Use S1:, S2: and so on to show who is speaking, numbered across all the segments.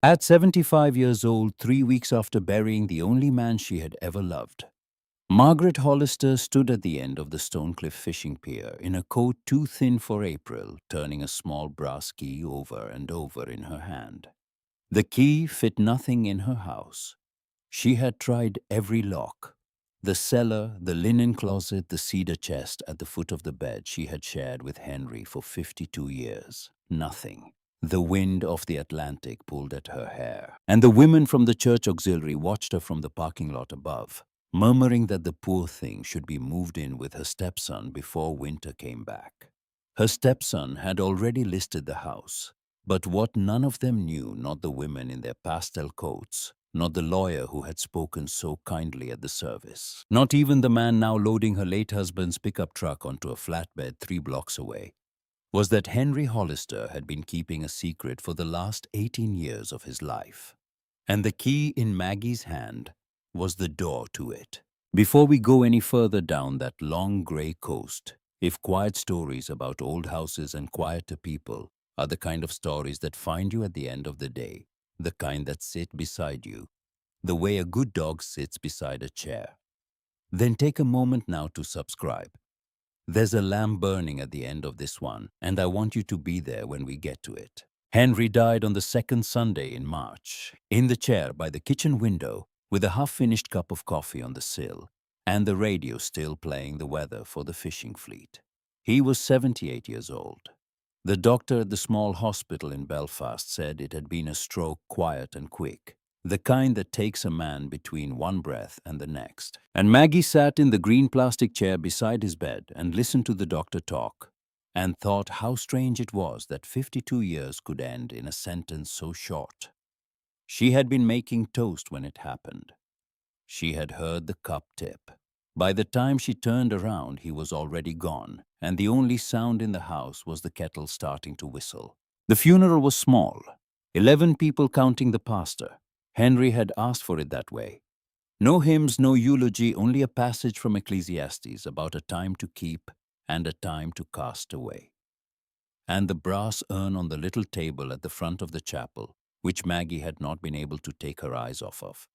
S1: At 75 years old, 3 weeks after burying the only man she had ever loved, Margaret Hollister stood at the end of the Stonecliff fishing pier in a coat too thin for April, turning a small brass key over and over in her hand. The key fit nothing in her house. She had tried every lock. The cellar, the linen closet, the cedar chest at the foot of the bed she had shared with Henry for 52 years. Nothing. The wind of the Atlantic pulled at her hair, and the women from the church auxiliary watched her from the parking lot above, murmuring that the poor thing should be moved in with her stepson before winter came back. Her stepson had already listed the house, but what none of them knew, not the women in their pastel coats, not the lawyer who had spoken so kindly at the service, not even the man now loading her late husband's pickup truck onto a flatbed 3 blocks away, was that Henry Hollister had been keeping a secret for the last 18 years of his life. And the key in Maggie's hand was the door to it. Before we go any further down that long gray coast, if quiet stories about old houses and quieter people are the kind of stories that find you at the end of the day, the kind that sit beside you, the way a good dog sits beside a chair, then take a moment now to subscribe. There's a lamp burning at the end of this one, and I want you to be there when we get to it. Henry died on the second Sunday in March, in the chair by the kitchen window, with a half-finished cup of coffee on the sill, and the radio still playing the weather for the fishing fleet. He was 78 years old. The doctor at the small hospital in Belfast said it had been a stroke, quiet and quick, the kind that takes a man between one breath and the next. And Maggie sat in the green plastic chair beside his bed and listened to the doctor talk, and thought how strange it was that 52 years could end in a sentence so short. She had been making toast when it happened. She had heard the cup tip. By the time she turned around, he was already gone, and the only sound in the house was the kettle starting to whistle. The funeral was small, 11 people counting the pastor. Henry had asked for it that way. No hymns, no eulogy, only a passage from Ecclesiastes about a time to keep and a time to cast away. And the brass urn on the little table at the front of the chapel, which Maggie had not been able to take her eyes off of,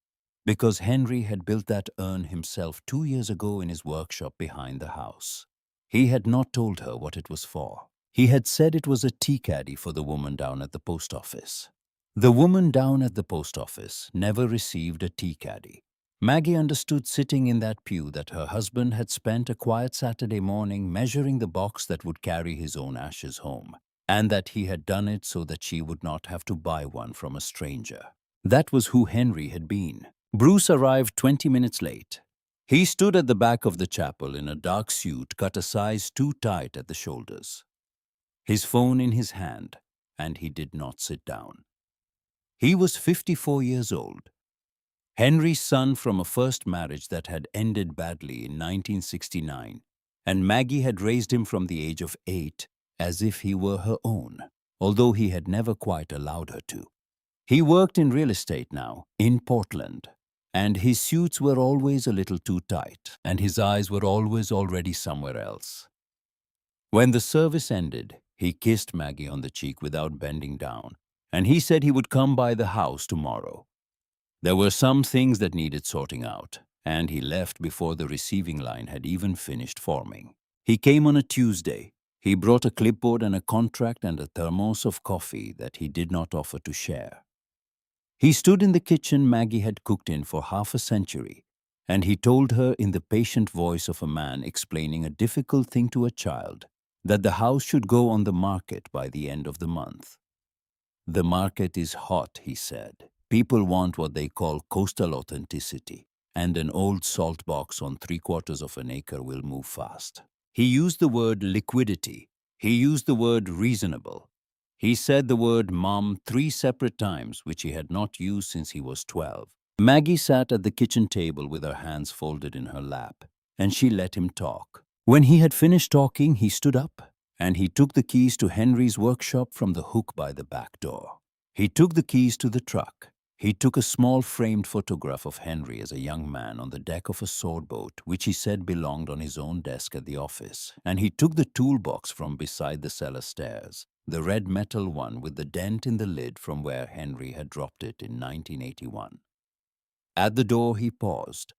S1: because Henry had built that urn himself 2 years ago in his workshop behind the house. He had not told her what it was for. He had said it was a tea caddy for the woman down at the post office. The woman down at the post office never received a tea caddy. Maggie understood sitting in that pew that her husband had spent a quiet Saturday morning measuring the box that would carry his own ashes home, and that he had done it so that she would not have to buy one from a stranger. That was who Henry had been. Bruce arrived 20 minutes late. He stood at the back of the chapel in a dark suit cut a size too tight at the shoulders, his phone in his hand, and he did not sit down. He was 54 years old, Henry's son from a first marriage that had ended badly in 1969, and Maggie had raised him from the age of 8 as if he were her own, although he had never quite allowed her to. He worked in real estate now, in Portland, and his suits were always a little too tight, and his eyes were always already somewhere else. When the service ended, he kissed Maggie on the cheek without bending down, and he said he would come by the house tomorrow. There were some things that needed sorting out, and he left before the receiving line had even finished forming. He came on a Tuesday. He brought a clipboard and a contract and a thermos of coffee that he did not offer to share. He stood in the kitchen Maggie had cooked in for half a century, and he told her in the patient voice of a man explaining a difficult thing to a child that the house should go on the market by the end of the month. The market is hot, he said. People want what they call coastal authenticity, and an old salt box on 3/4 of an acre will move fast. He used the word liquidity. He used the word reasonable. He said the word mom 3 separate times, which he had not used since he was 12. Maggie sat at the kitchen table with her hands folded in her lap, and she let him talk. When he had finished talking, he stood up, and he took the keys to Henry's workshop from the hook by the back door. He took the keys to the truck. He took a small framed photograph of Henry as a young man on the deck of a sword boat, which he said belonged on his own desk at the office, and he took the toolbox from beside the cellar stairs. the red metal one with the dent in the lid from where Henry had dropped it in 1981. At the door, he paused.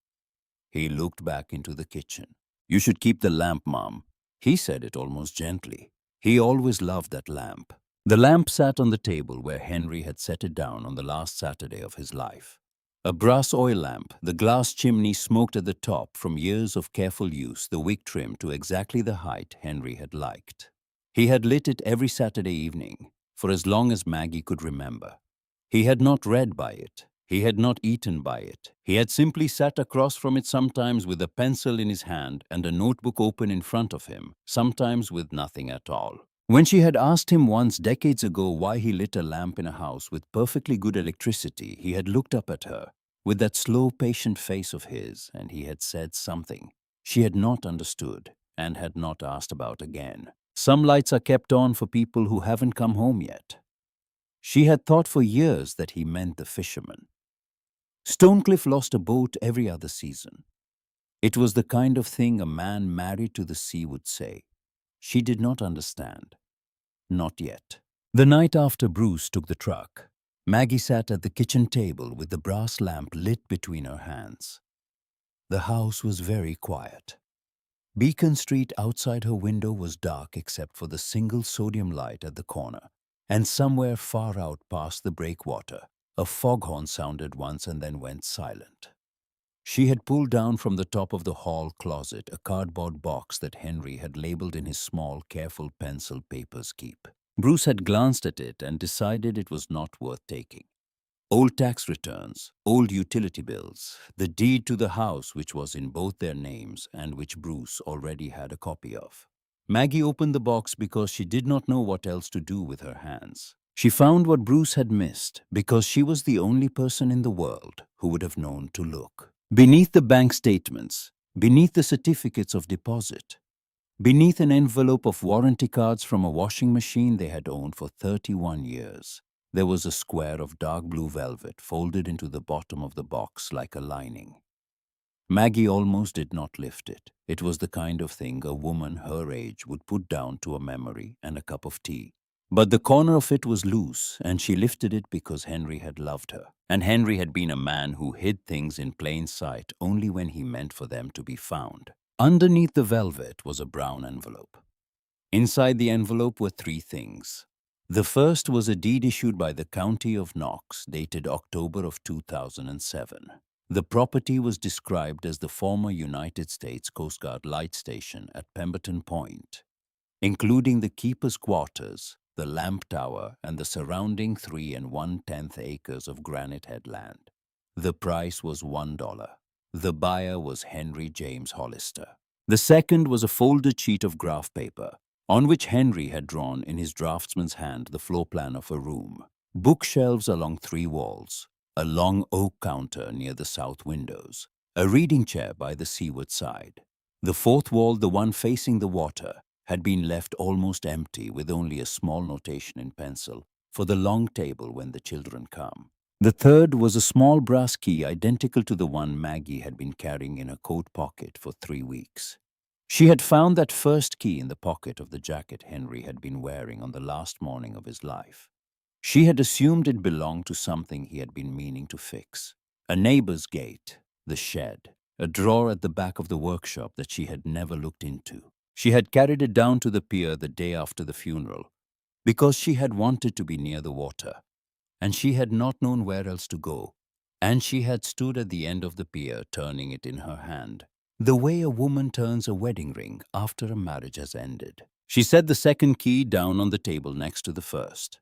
S1: He looked back into the kitchen. "You should keep the lamp, Mom." He said it almost gently. He always loved that lamp. The lamp sat on the table where Henry had set it down on the last Saturday of his life. A brass oil lamp, the glass chimney smoked at the top from years of careful use, the wick trimmed to exactly the height Henry had liked. He had lit it every Saturday evening, for as long as Maggie could remember. He had not read by it. He had not eaten by it. He had simply sat across from it, sometimes with a pencil in his hand and a notebook open in front of him, sometimes with nothing at all. When she had asked him once decades ago why he lit a lamp in a house with perfectly good electricity, he had looked up at her with that slow, patient face of his, and he had said something she had not understood and had not asked about again. Some lights are kept on for people who haven't come home yet. She had thought for years that he meant the fishermen. Stonecliff lost a boat every other season. It was the kind of thing a man married to the sea would say. She did not understand. Not yet. The night after Bruce took the truck, Maggie sat at the kitchen table with the brass lamp lit between her hands. The house was very quiet. Beacon Street outside her window was dark except for the single sodium light at the corner, and somewhere far out past the breakwater, a foghorn sounded once and then went silent. She had pulled down from the top of the hall closet a cardboard box that Henry had labeled in his small, careful pencil paper's keep. Bruce had glanced at it and decided it was not worth taking. Old tax returns, old utility bills, the deed to the house which was in both their names and which Bruce already had a copy of. Maggie opened the box because she did not know what else to do with her hands. She found what Bruce had missed because she was the only person in the world who would have known to look. Beneath the bank statements, beneath the certificates of deposit, beneath an envelope of warranty cards from a washing machine they had owned for 31 years, there was a square of dark blue velvet folded into the bottom of the box like a lining. Maggie almost did not lift it. It was the kind of thing a woman her age would put down to a memory and a cup of tea. But the corner of it was loose, and she lifted it because Henry had loved her. And Henry had been a man who hid things in plain sight only when he meant for them to be found. Underneath the velvet was a brown envelope. Inside the envelope were three things. The first was a deed issued by the County of Knox, dated October of 2007. The property was described as the former United States Coast Guard light station at Pemberton Point, including the keeper's quarters, the lamp tower, and the surrounding 3 1/10 acres of granite headland. The price was $1. The buyer was Henry James Hollister. The second was a folded sheet of graph paper, on which Henry had drawn in his draftsman's hand the floor plan of a room, bookshelves along 3 walls, a long oak counter near the south windows, a reading chair by the seaward side. The fourth wall, the one facing the water, had been left almost empty with only a small notation in pencil for the long table when the children come. The third was a small brass key identical to the one Maggie had been carrying in her coat pocket for 3 weeks. She had found that first key in the pocket of the jacket Henry had been wearing on the last morning of his life. She had assumed it belonged to something he had been meaning to fix. A neighbor's gate, the shed, a drawer at the back of the workshop that she had never looked into. She had carried it down to the pier the day after the funeral because she had wanted to be near the water, and she had not known where else to go, and she had stood at the end of the pier turning it in her hand, the way a woman turns a wedding ring after a marriage has ended. She set the second key down on the table next to the first.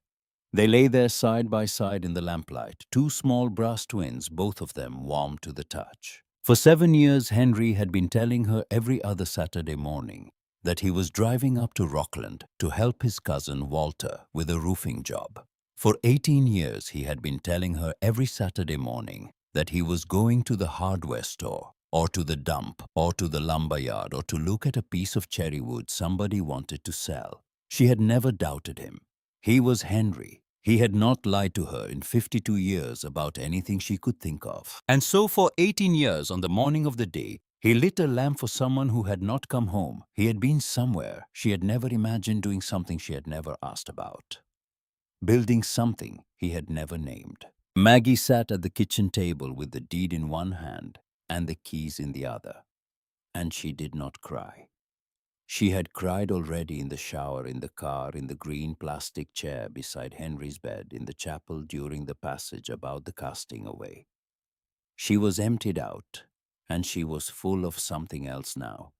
S1: They lay there side by side in the lamplight, 2 small brass twins, both of them warm to the touch. For 7 years, Henry had been telling her every other Saturday morning that he was driving up to Rockland to help his cousin Walter with a roofing job. For 18 years, he had been telling her every Saturday morning that he was going to the hardware store, or to the dump, or to the lumber yard, or to look at a piece of cherry wood somebody wanted to sell. She had never doubted him. He was Henry. He had not lied to her in 52 years about anything she could think of. And so for 18 years, on the morning of the day He lit a lamp for someone who had not come home. He had been somewhere. She had never imagined doing something she had never asked about. Building something he had never named. Maggie sat at the kitchen table with the deed in one hand and the keys in the other. And she did not cry. She had cried already in the shower, in the car, in the green plastic chair beside Henry's bed, in the chapel during the passage about the casting away. She was emptied out, and she was full of something else now.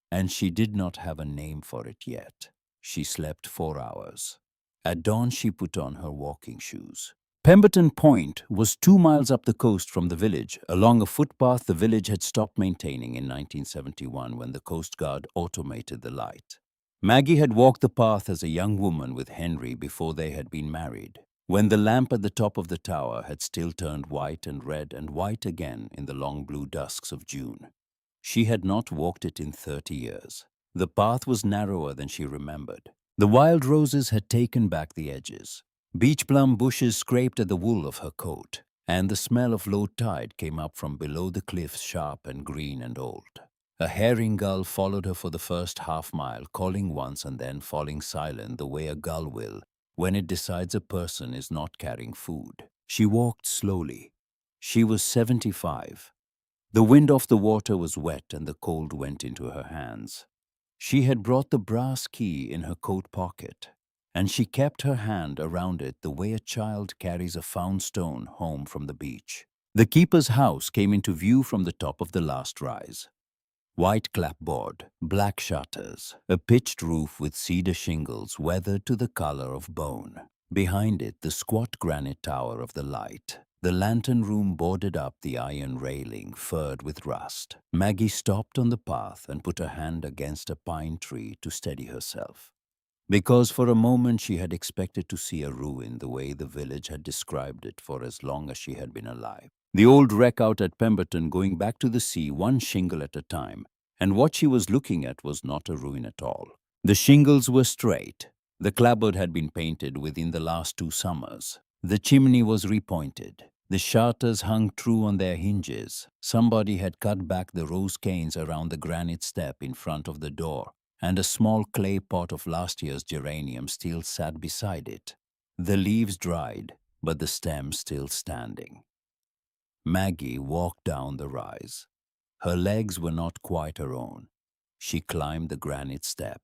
S1: And she did not have a name for it yet. She slept 4 hours. At dawn, she put on her walking shoes. Pemberton Point was 2 miles up the coast from the village, along a footpath the village had stopped maintaining in 1971 when the Coast Guard automated the light. Maggie had walked the path as a young woman with Henry before they had been married, when the lamp at the top of the tower had still turned white and red and white again in the long blue dusks of June. She had not walked it in 30 years. The path was narrower than she remembered. The wild roses had taken back the edges. Beach plum bushes scraped at the wool of her coat, and the smell of low tide came up from below the cliffs, sharp and green and old. A herring gull followed her for the first half-mile, calling once and then falling silent the way a gull will when it decides a person is not carrying food. She walked slowly. She was 75. The wind off the water was wet and the cold went into her hands. She had brought the brass key in her coat pocket, and she kept her hand around it the way a child carries a found stone home from the beach. The keeper's house came into view from the top of the last rise. White clapboard, black shutters, a pitched roof with cedar shingles weathered to the color of bone. Behind it, the squat granite tower of the light. The lantern room boarded up, the iron railing furred with rust. Maggie stopped on the path and put her hand against a pine tree to steady herself. Because for a moment she had expected to see a ruin the way the village had described it for as long as she had been alive. The old wreck out at Pemberton going back to the sea one shingle at a time, and what she was looking at was not a ruin at all. The shingles were straight. The clapboard had been painted within the last 2 summers. The chimney was repointed. The shutters hung true on their hinges. Somebody had cut back the rose canes around the granite step in front of the door, and a small clay pot of last year's geranium still sat beside it. The leaves dried, but the stem still standing. Maggie walked down the rise. Her legs were not quite her own. She climbed the granite step.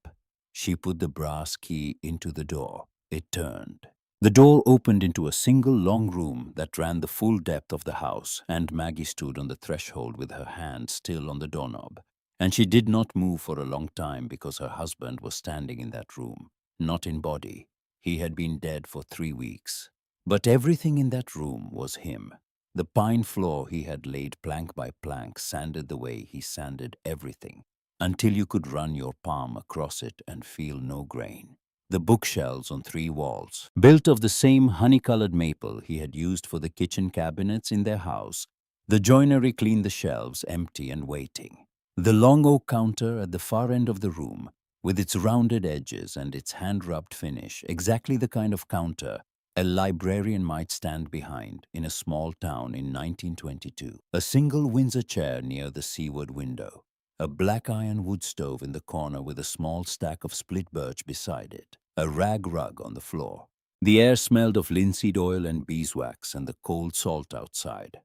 S1: She put the brass key into the door. It turned. The door opened into a single long room that ran the full depth of the house, and Maggie stood on the threshold with her hand still on the doorknob. And she did not move for a long time because her husband was standing in that room, not in body. He had been dead for 3 weeks. But everything in that room was him. The pine floor he had laid plank by plank, sanded the way he sanded everything, until you could run your palm across it and feel no grain. The bookshelves on 3 walls, built of the same honey-colored maple he had used for the kitchen cabinets in their house. The joinery cleaned the shelves, empty and waiting. The long oak counter at the far end of the room, with its rounded edges and its hand-rubbed finish, exactly the kind of counter a librarian might stand behind in a small town in 1922. A single Windsor chair near the seaward window. A black iron wood stove in the corner with a small stack of split birch beside it. A rag rug on the floor. The air smelled of linseed oil and beeswax and the cold salt outside.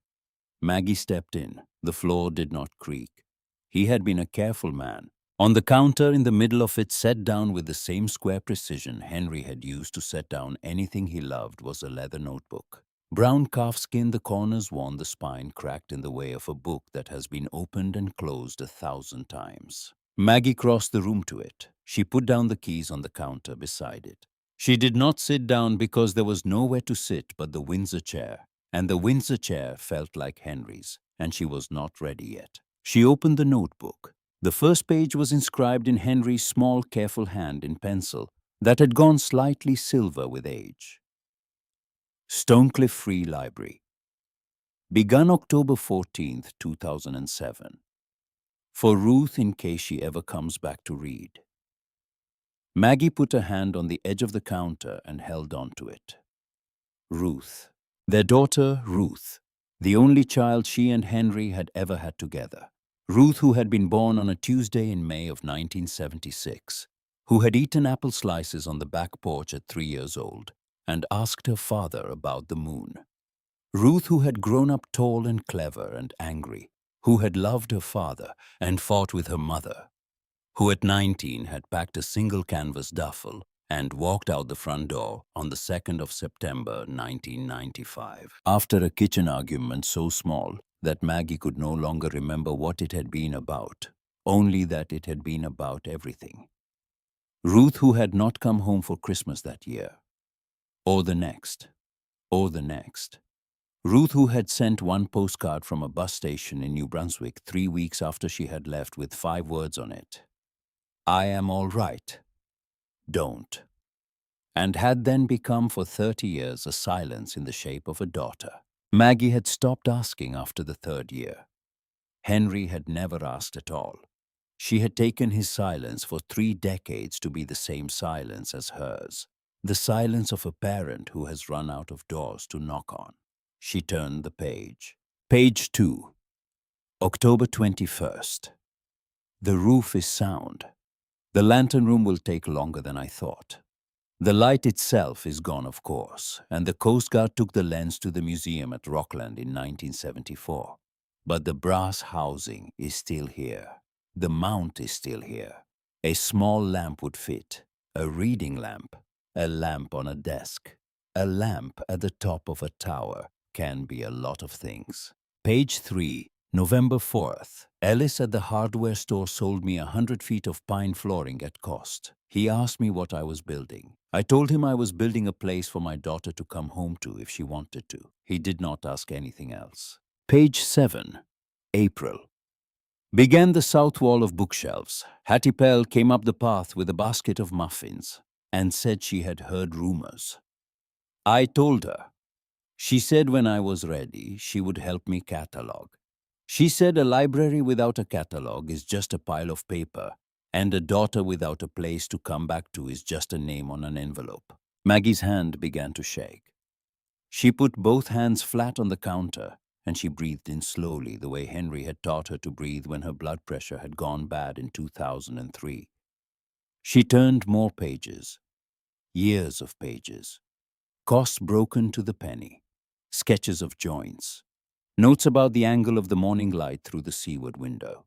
S1: Maggie stepped in. The floor did not creak. He had been a careful man. On the counter in the middle of it, set down with the same square precision Henry had used to set down anything he loved, was a leather notebook. Brown calfskin, the corners worn, the spine cracked in the way of a book that has been opened and closed 1,000 times. Maggie crossed the room to it. She put down the keys on the counter beside it. She did not sit down because there was nowhere to sit but the Windsor chair, and the Windsor chair felt like Henry's, and she was not ready yet. She opened the notebook. The first page was inscribed in Henry's small, careful hand in pencil that had gone slightly silver with age. Stonecliff Free Library. Begun October 14th, 2007. For Ruth, in case she ever comes back to read. Maggie put her hand on the edge of the counter and held on to it. Ruth. Their daughter, Ruth. The only child she and Henry had ever had together. Ruth, who had been born on a Tuesday in May of 1976, who had eaten apple slices on the back porch at 3 years old and asked her father about the moon. Ruth, who had grown up tall and clever and angry, who had loved her father and fought with her mother, who at 19 had packed a single canvas duffel and walked out the front door on the 2nd of September 1995. After a kitchen argument so small that Maggie could no longer remember what it had been about, only that it had been about everything. Ruth, who had not come home for Christmas that year, or the next, or the next. Ruth, who had sent one postcard from a bus station in New Brunswick 3 weeks after she had left with 5 words on it. I am all right. Don't. And had then become for 30 years a silence in the shape of a daughter. Maggie had stopped asking after the 3rd year. Henry had never asked at all. She had taken his silence for 3 decades to be the same silence as hers, the silence of a parent who has run out of doors to knock on. She turned the page. Page 2. October 21st. The roof is sound. The lantern room will take longer than I thought. The light itself is gone, of course, and the Coast Guard took the lens to the museum at Rockland in 1974. But the brass housing is still here. The mount is still here. A small lamp would fit, a reading lamp, a lamp on a desk, a lamp at the top of a tower can be a lot of things. Page 3. November 4th. Ellis at the hardware store sold me 100 feet of pine flooring at cost. He asked me what I was building. I told him I was building a place for my daughter to come home to if she wanted to. He did not ask anything else. Page 7. April. Began the south wall of bookshelves. Hattie Pell came up the path with a basket of muffins and said she had heard rumors. I told her. She said when I was ready, she would help me catalog. She said a library without a catalog is just a pile of paper, and a daughter without a place to come back to is just a name on an envelope. Maggie's hand began to shake. She put both hands flat on the counter, and she breathed in slowly the way Henry had taught her to breathe when her blood pressure had gone bad in 2003. She turned more pages, years of pages, costs broken to the penny, sketches of joints, notes about the angle of the morning light through the seaward window.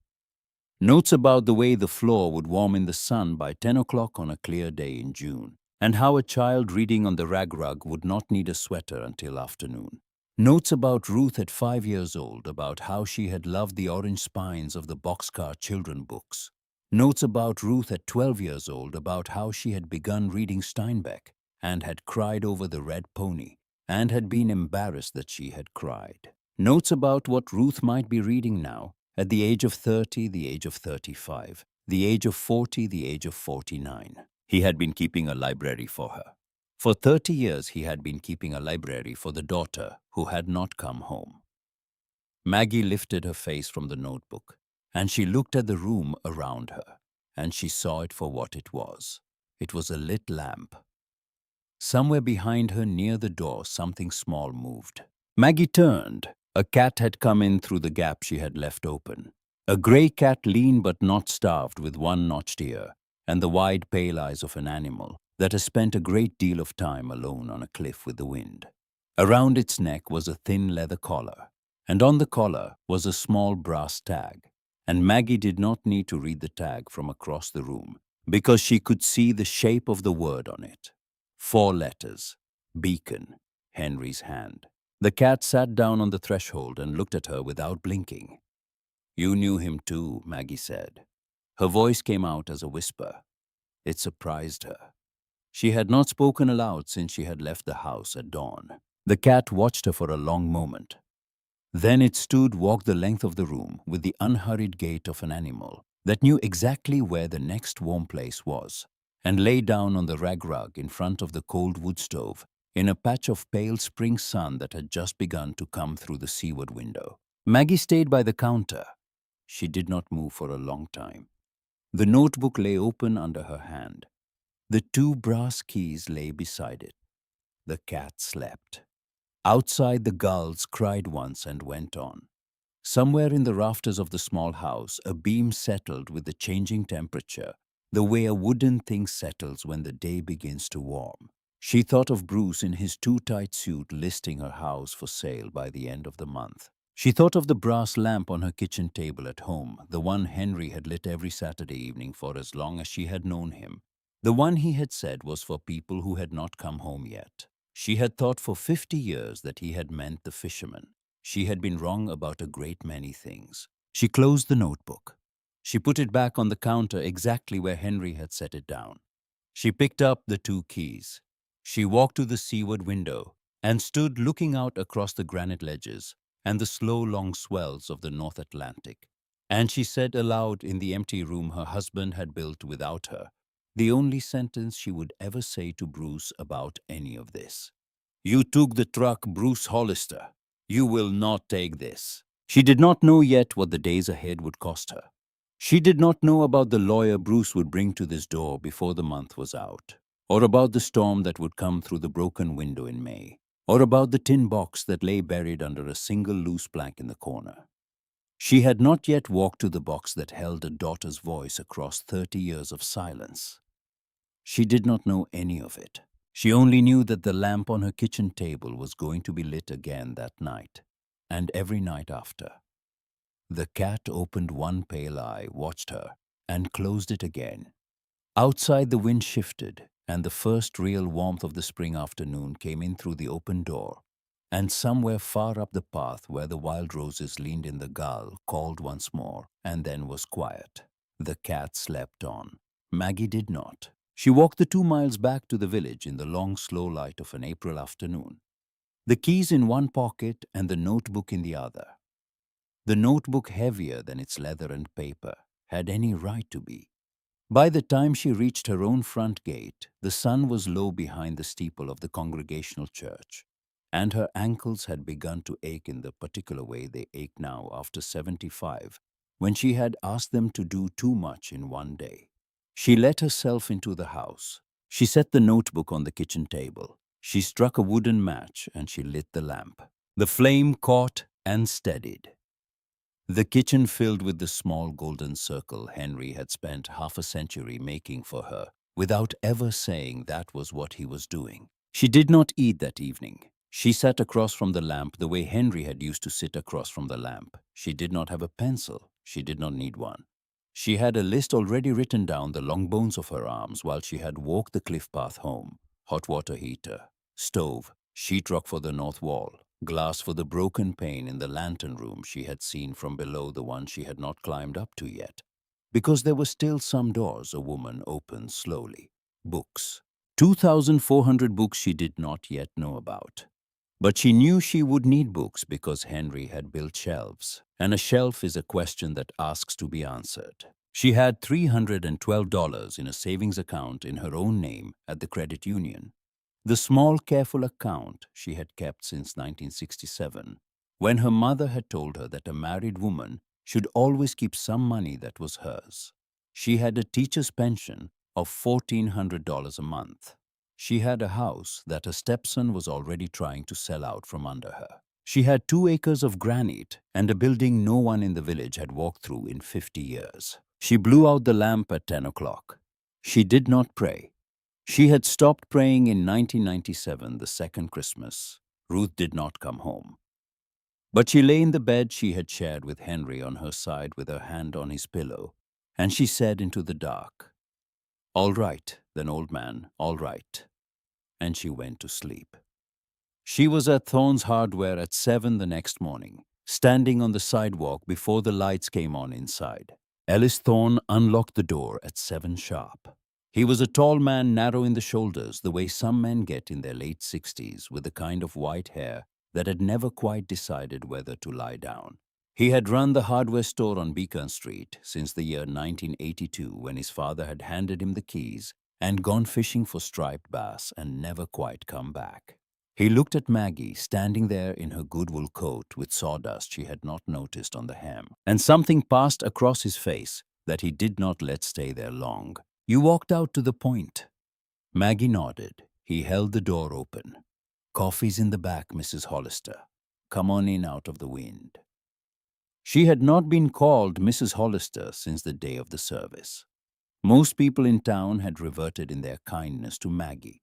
S1: Notes about the way the floor would warm in the sun by 10 o'clock on a clear day in June, and how a child reading on the rag rug would not need a sweater until afternoon. Notes about Ruth at 5 years old, about how she had loved the orange spines of the boxcar children books. Notes about Ruth at 12 years old, about how she had begun reading Steinbeck and had cried over the red pony and had been embarrassed that she had cried. Notes about what Ruth might be reading now, at the age of 30, the age of 35, the age of 40, the age of 49. He had been keeping a library for her. For 30 years he had been keeping a library for the daughter who had not come home. Maggie lifted her face from the notebook, and she looked at the room around her, and she saw it for what it was. It was a lit lamp. Somewhere behind her near the door something small moved. Maggie turned. A cat had come in through the gap she had left open. A grey cat, lean but not starved, with one notched ear and the wide pale eyes of an animal that has spent a great deal of time alone on a cliff with the wind. Around its neck was a thin leather collar, and on the collar was a small brass tag. And Maggie did not need to read the tag from across the room, because she could see the shape of the word on it. 4 letters. Beacon. Henry's hand. The cat sat down on the threshold and looked at her without blinking. You knew him too, Maggie said. Her voice came out as a whisper. It surprised her. She had not spoken aloud since she had left the house at dawn. The cat watched her for a long moment. Then it stood, walked the length of the room with the unhurried gait of an animal that knew exactly where the next warm place was, and lay down on the rag rug in front of the cold wood stove in a patch of pale spring sun that had just begun to come through the seaward window. Maggie stayed by the counter. She did not move for a long time. The notebook lay open under her hand. The 2 brass keys lay beside it. The cat slept. Outside, the gulls cried once and went on. Somewhere in the rafters of the small house, a beam settled with the changing temperature, the way a wooden thing settles when the day begins to warm. She thought of Bruce in his too-tight suit listing her house for sale by the end of the month. She thought of the brass lamp on her kitchen table at home, the one Henry had lit every Saturday evening for as long as she had known him. The one he had said was for people who had not come home yet. She had thought for 50 years that he had meant the fishermen. She had been wrong about a great many things. She closed the notebook. She put it back on the counter exactly where Henry had set it down. She picked up the 2 keys. She walked to the seaward window and stood looking out across the granite ledges and the slow long swells of the North Atlantic. And she said aloud in the empty room her husband had built without her, the only sentence she would ever say to Bruce about any of this. "You took the truck, Bruce Hollister. You will not take this." She did not know yet what the days ahead would cost her. She did not know about the lawyer Bruce would bring to this door before the month was out, or about the storm that would come through the broken window in May, or about the tin box that lay buried under a single loose plank in the corner. She had not yet walked to the box that held a daughter's voice across 30 years of silence. She did not know any of it. She only knew that the lamp on her kitchen table was going to be lit again that night, and every night after. The cat opened one pale eye, watched her, and closed it again. Outside, the wind shifted, and the first real warmth of the spring afternoon came in through the open door, and somewhere far up the path where the wild roses leaned in the gale called once more, and then was quiet. The cat slept on. Maggie did not. She walked the 2 miles back to the village in the long, slow light of an April afternoon, the keys in one pocket and the notebook in the other. The notebook, heavier than its leather and paper, had any right to be. By the time she reached her own front gate, the sun was low behind the steeple of the Congregational Church, and her ankles had begun to ache in the particular way they ache now after 75, when she had asked them to do too much in one day. She let herself into the house. She set the notebook on the kitchen table. She struck a wooden match and she lit the lamp. The flame caught and steadied. The kitchen filled with the small golden circle Henry had spent half a century making for her, without ever saying that was what he was doing. She did not eat that evening. She sat across from the lamp the way Henry had used to sit across from the lamp. She did not have a pencil. She did not need one. She had a list already written down the long bones of her arms while she had walked the cliff path home. Hot water heater, stove, sheetrock for the north wall, glass for the broken pane in the lantern room she had seen from below the one she had not climbed up to yet, because there were still some doors a woman opened slowly. Books. 2,400 books she did not yet know about. But she knew she would need books because Henry had built shelves, and a shelf is a question that asks to be answered. She had $312 in a savings account in her own name at the credit union. The small, careful account she had kept since 1967, when her mother had told her that a married woman should always keep some money that was hers. She had a teacher's pension of $1,400 a month. She had a house that her stepson was already trying to sell out from under her. She had 2 acres of granite and a building no one in the village had walked through in 50 years. She blew out the lamp at 10 o'clock. She did not pray. She had stopped praying in 1997, the second Christmas. Ruth did not come home. But she lay in the bed she had shared with Henry on her side with her hand on his pillow, and she said into the dark, "All right, then, old man, all right." And she went to sleep. She was at Thorne's Hardware at 7 the next morning, standing on the sidewalk before the lights came on inside. Ellis Thorne unlocked the door at 7 sharp. He was a tall man, narrow in the shoulders, the way some men get in their late 60s, with the kind of white hair that had never quite decided whether to lie down. He had run the hardware store on Beacon Street since the year 1982, when his father had handed him the keys and gone fishing for striped bass and never quite come back. He looked at Maggie, standing there in her good wool coat with sawdust she had not noticed on the hem, and something passed across his face that he did not let stay there long. "You walked out to the point." Maggie nodded. He held the door open. "Coffee's in the back, Mrs. Hollister. Come on in out of the wind." She had not been called Mrs. Hollister since the day of the service. Most people in town had reverted in their kindness to Maggie.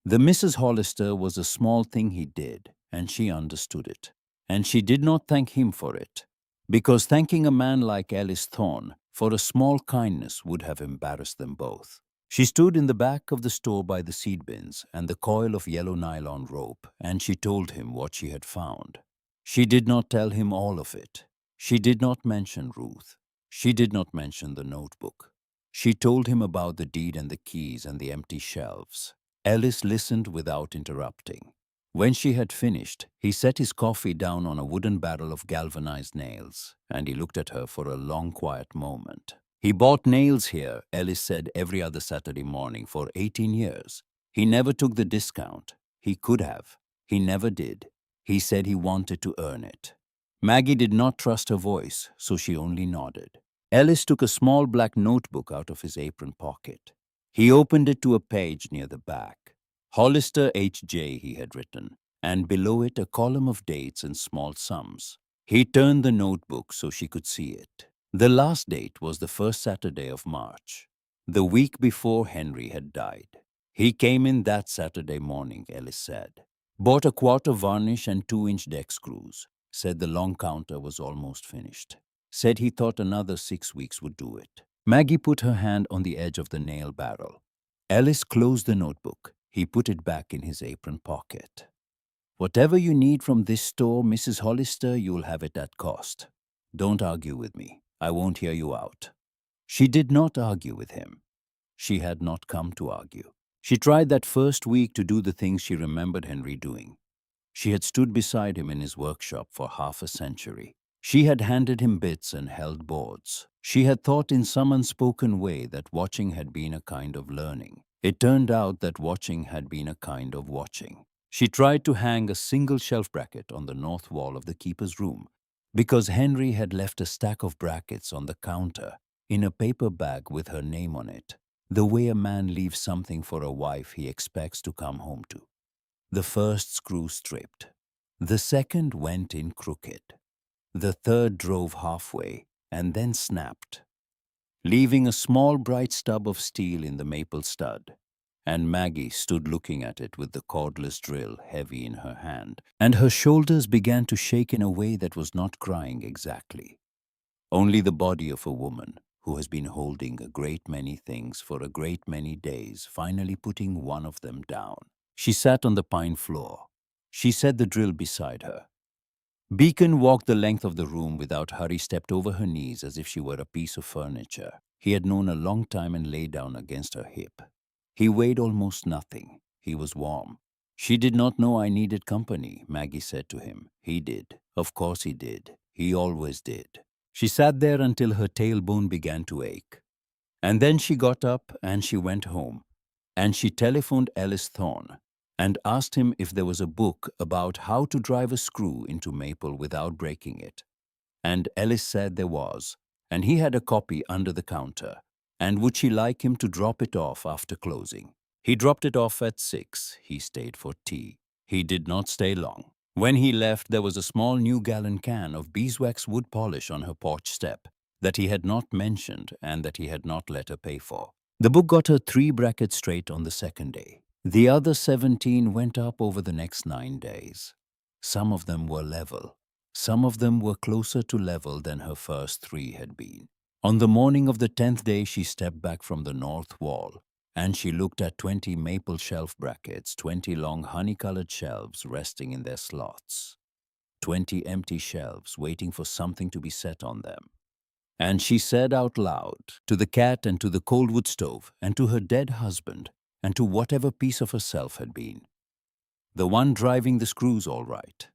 S1: The Mrs. Hollister was a small thing he did, and she understood it. And she did not thank him for it, because thanking a man like Ellis Thorne for a small kindness would have embarrassed them both. She stood in the back of the store by the seed bins and the coil of yellow nylon rope, and she told him what she had found. She did not tell him all of it. She did not mention Ruth. She did not mention the notebook. She told him about the deed and the keys and the empty shelves. Ellis listened without interrupting. When she had finished, he set his coffee down on a wooden barrel of galvanized nails, and he looked at her for a long, quiet moment. He bought nails here, Ellis said, every other Saturday morning for 18 years. He never took the discount. He could have. He never did. He said he wanted to earn it. Maggie did not trust her voice, so she only nodded. Ellis took a small black notebook out of his apron pocket. He opened it to a page near the back. Hollister H.J. he had written, and below it a column of dates and small sums. He turned the notebook so she could see it. The last date was the first Saturday of March, the week before Henry had died. He came in that Saturday morning, Ellis said. Bought a quarter varnish and 2-inch deck screws. Said the long counter was almost finished. Said he thought another 6 weeks would do it. Maggie put her hand on the edge of the nail barrel. Ellis closed the notebook. He put it back in his apron pocket. Whatever you need from this store, Mrs. Hollister, you'll have it at cost. Don't argue with me. I won't hear you out. She did not argue with him. She had not come to argue. She tried that first week to do the things she remembered Henry doing. She had stood beside him in his workshop for half a century. She had handed him bits and held boards. She had thought in some unspoken way that watching had been a kind of learning. It turned out that watching had been a kind of watching. She tried to hang a single shelf bracket on the north wall of the keeper's room, because Henry had left a stack of brackets on the counter in a paper bag with her name on it, the way a man leaves something for a wife he expects to come home to. The first screw stripped. The second went in crooked. The third drove halfway and then snapped, leaving a small bright stub of steel in the maple stud. And Maggie stood looking at it with the cordless drill heavy in her hand, and her shoulders began to shake in a way that was not crying exactly. Only the body of a woman who has been holding a great many things for a great many days, finally putting one of them down. She sat on the pine floor. She set the drill beside her. Beacon walked the length of the room without hurry, stepped over her knees as if she were a piece of furniture he had known a long time, and lay down against her hip. He weighed almost nothing. He was warm. She did not know I needed company, Maggie said to him. He did. Of course he did. He always did. She sat there until her tailbone began to ache. And then she got up and she went home. And she telephoned Ellis Thorne and asked him if there was a book about how to drive a screw into maple without breaking it. And Ellis said there was, and he had a copy under the counter, and would she like him to drop it off after closing? He dropped it off at 6. He stayed for tea. He did not stay long. When he left, there was a small new gallon can of beeswax wood polish on her porch step that he had not mentioned and that he had not let her pay for. The book got her 3 brackets straight on the second day. The other 17 went up over the next 9 days. Some of them were level. Some of them were closer to level than her first 3 had been. On the morning of the 10th day, she stepped back from the north wall, and she looked at 20 maple shelf brackets, 20 long honey-colored shelves resting in their slots, 20 empty shelves waiting for something to be set on them. And she said out loud, to the cat and to the cold wood stove and to her dead husband and to whatever piece of herself had been, "The one driving the screws, all right.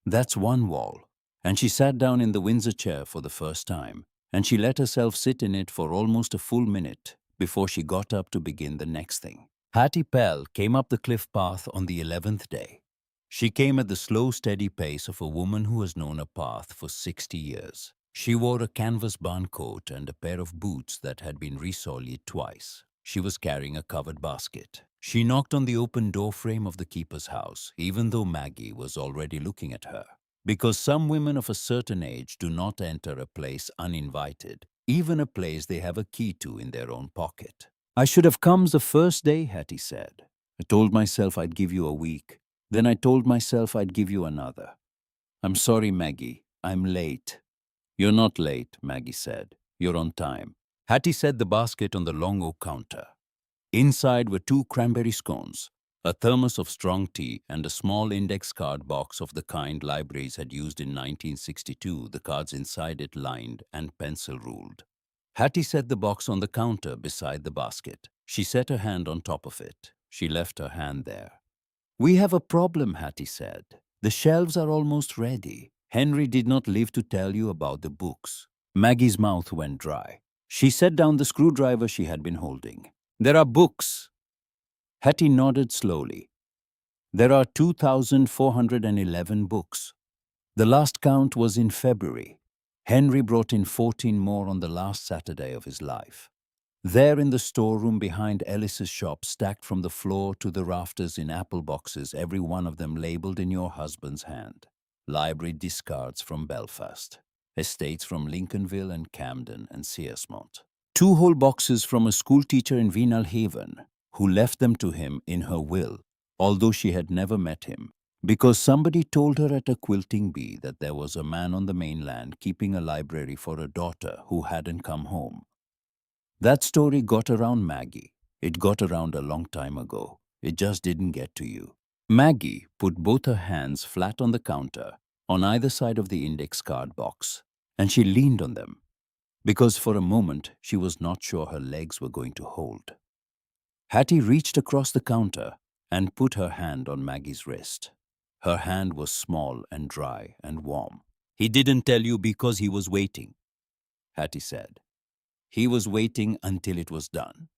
S1: That's one wall." And she sat down in the Windsor chair for the first time, and she let herself sit in it for almost a full minute before she got up to begin the next thing. Hattie Pell came up the cliff path on the 11th day. She came at the slow, steady pace of a woman who has known a path for 60 years. She wore a canvas barn coat and a pair of boots that had been resoled twice. She was carrying a covered basket. She knocked on the open door frame of the keeper's house, even though Maggie was already looking at her. Because some women of a certain age do not enter a place uninvited, even a place they have a key to in their own pocket. I should have come the first day, Hattie said. I told myself I'd give you a week. Then I told myself I'd give you another. I'm sorry, Maggie. I'm late. You're not late, Maggie said. You're on time. Hattie set the basket on the long oak counter. Inside were 2 cranberry scones, a thermos of strong tea, and a small index card box of the kind libraries had used in 1962, the cards inside it lined and pencil-ruled. Hattie set the box on the counter beside the basket. She set her hand on top of it. She left her hand there. We have a problem, Hattie said. The shelves are almost ready. Henry did not live to tell you about the books. Maggie's mouth went dry. She set down the screwdriver she had been holding. There are books. Hattie nodded slowly. There are 2,411 books. The last count was in February. Henry brought in 14 more on the last Saturday of his life. There in the storeroom behind Ellis's shop, stacked from the floor to the rafters in apple boxes, every one of them labeled in your husband's hand. Library discards from Belfast. Estates from Lincolnville and Camden and Searsmont. 2 whole boxes from a schoolteacher in Vinalhaven, who left them to him in her will, although she had never met him, because somebody told her at a quilting bee that there was a man on the mainland keeping a library for a daughter who hadn't come home. That story got around Maggie. It got around a long time ago. It just didn't get to you. Maggie put both her hands flat on the counter, on either side of the index card box, and she leaned on them, because for a moment she was not sure her legs were going to hold. Hattie reached across the counter and put her hand on Maggie's wrist. Her hand was small and dry and warm. He didn't tell you because he was waiting, Hattie said. He was waiting until it was done.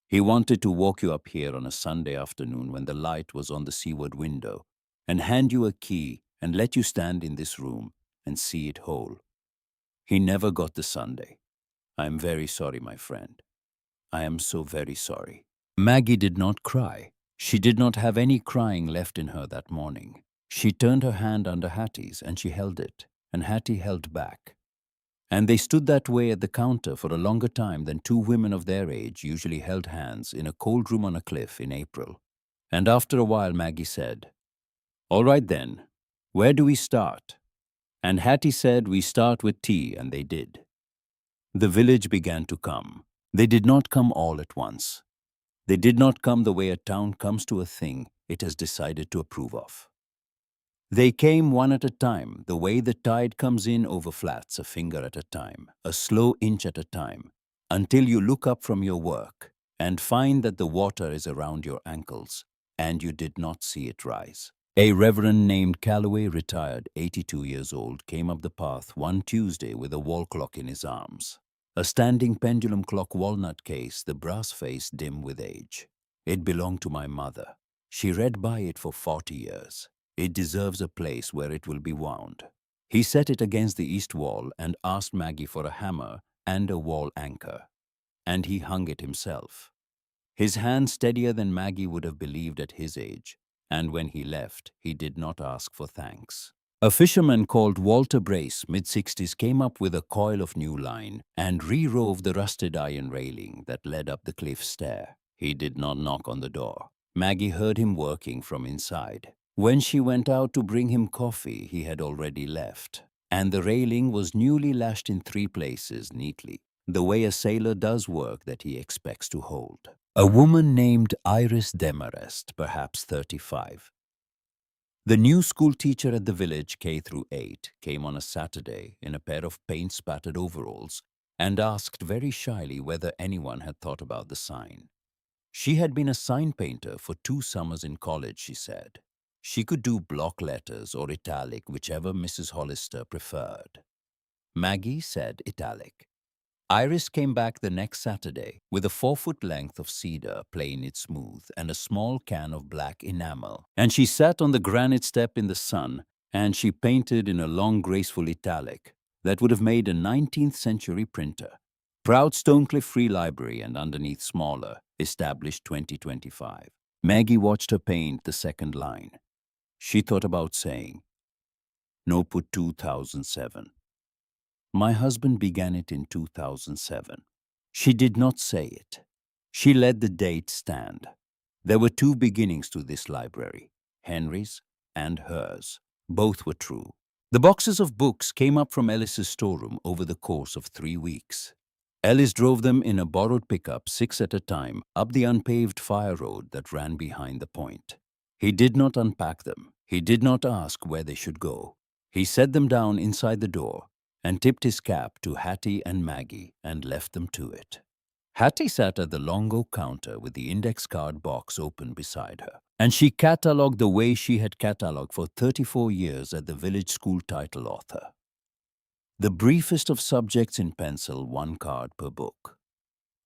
S1: He wanted to walk you up here on a Sunday afternoon when the light was on the seaward window and hand you a key and let you stand in this room and see it whole. He never got the Sunday. I am very sorry, my friend. I am so very sorry. Maggie did not cry. She did not have any crying left in her that morning. She turned her hand under Hattie's and she held it, and Hattie held back. And they stood that way at the counter for a longer time than 2 women of their age usually held hands in a cold room on a cliff in April. And after a while Maggie said, "All right then, where do we start?" And Hattie said, "We start with tea," and they did. The village began to come. They did not come all at once. They did not come the way a town comes to a thing it has decided to approve of. They came one at a time, the way the tide comes in over flats, a finger at a time, a slow inch at a time, until you look up from your work and find that the water is around your ankles, and you did not see it rise. A reverend named Calloway, retired, 82 years old, came up the path one Tuesday with a wall clock in his arms. A standing pendulum clock, walnut case, the brass face dim with age. It belonged to my mother. She read by it for 40 years. It deserves a place where it will be wound. He set it against the east wall and asked Maggie for a hammer and a wall anchor. And he hung it himself. His hand steadier than Maggie would have believed at his age. And when he left, he did not ask for thanks. A fisherman called Walter Brace, mid-60s, came up with a coil of new line and re-rove the rusted iron railing that led up the cliff stair. He did not knock on the door. Maggie heard him working from inside. When she went out to bring him coffee, he had already left, and the railing was newly lashed in 3 places neatly, the way a sailor does work that he expects to hold. A woman named Iris Demarest, perhaps 35. The new school teacher at the village, K through 8, came on a Saturday in a pair of paint-spattered overalls and asked very shyly whether anyone had thought about the sign. She had been a sign painter for 2 summers in college, she said. She could do block letters or italic, whichever Mrs. Hollister preferred. Maggie said italic. Iris came back the next Saturday with a 4-foot length of cedar, plain smooth, and a small can of black enamel. And she sat on the granite step in the sun, and she painted in a long, graceful italic that would have made a 19th century printer. Proud Stonecliff Free Library, and underneath smaller, established 2025. Maggie watched her paint the second line. She thought about saying, No, put 2007. My husband began it in 2007. She did not say it. She let the date stand. There were two beginnings to this library, Henry's and hers. Both were true. The boxes of books came up from Ellis's storeroom over the course of 3 weeks. Ellis drove them in a borrowed pickup, 6 at a time, up the unpaved fire road that ran behind the point. He did not unpack them. He did not ask where they should go. He set them down inside the door and tipped his cap to Hattie and Maggie and left them to it. Hattie sat at the long oak counter with the index card box open beside her, and she catalogued the way she had catalogued for 34 years at the village school title author. The briefest of subjects in pencil, 1 card per book.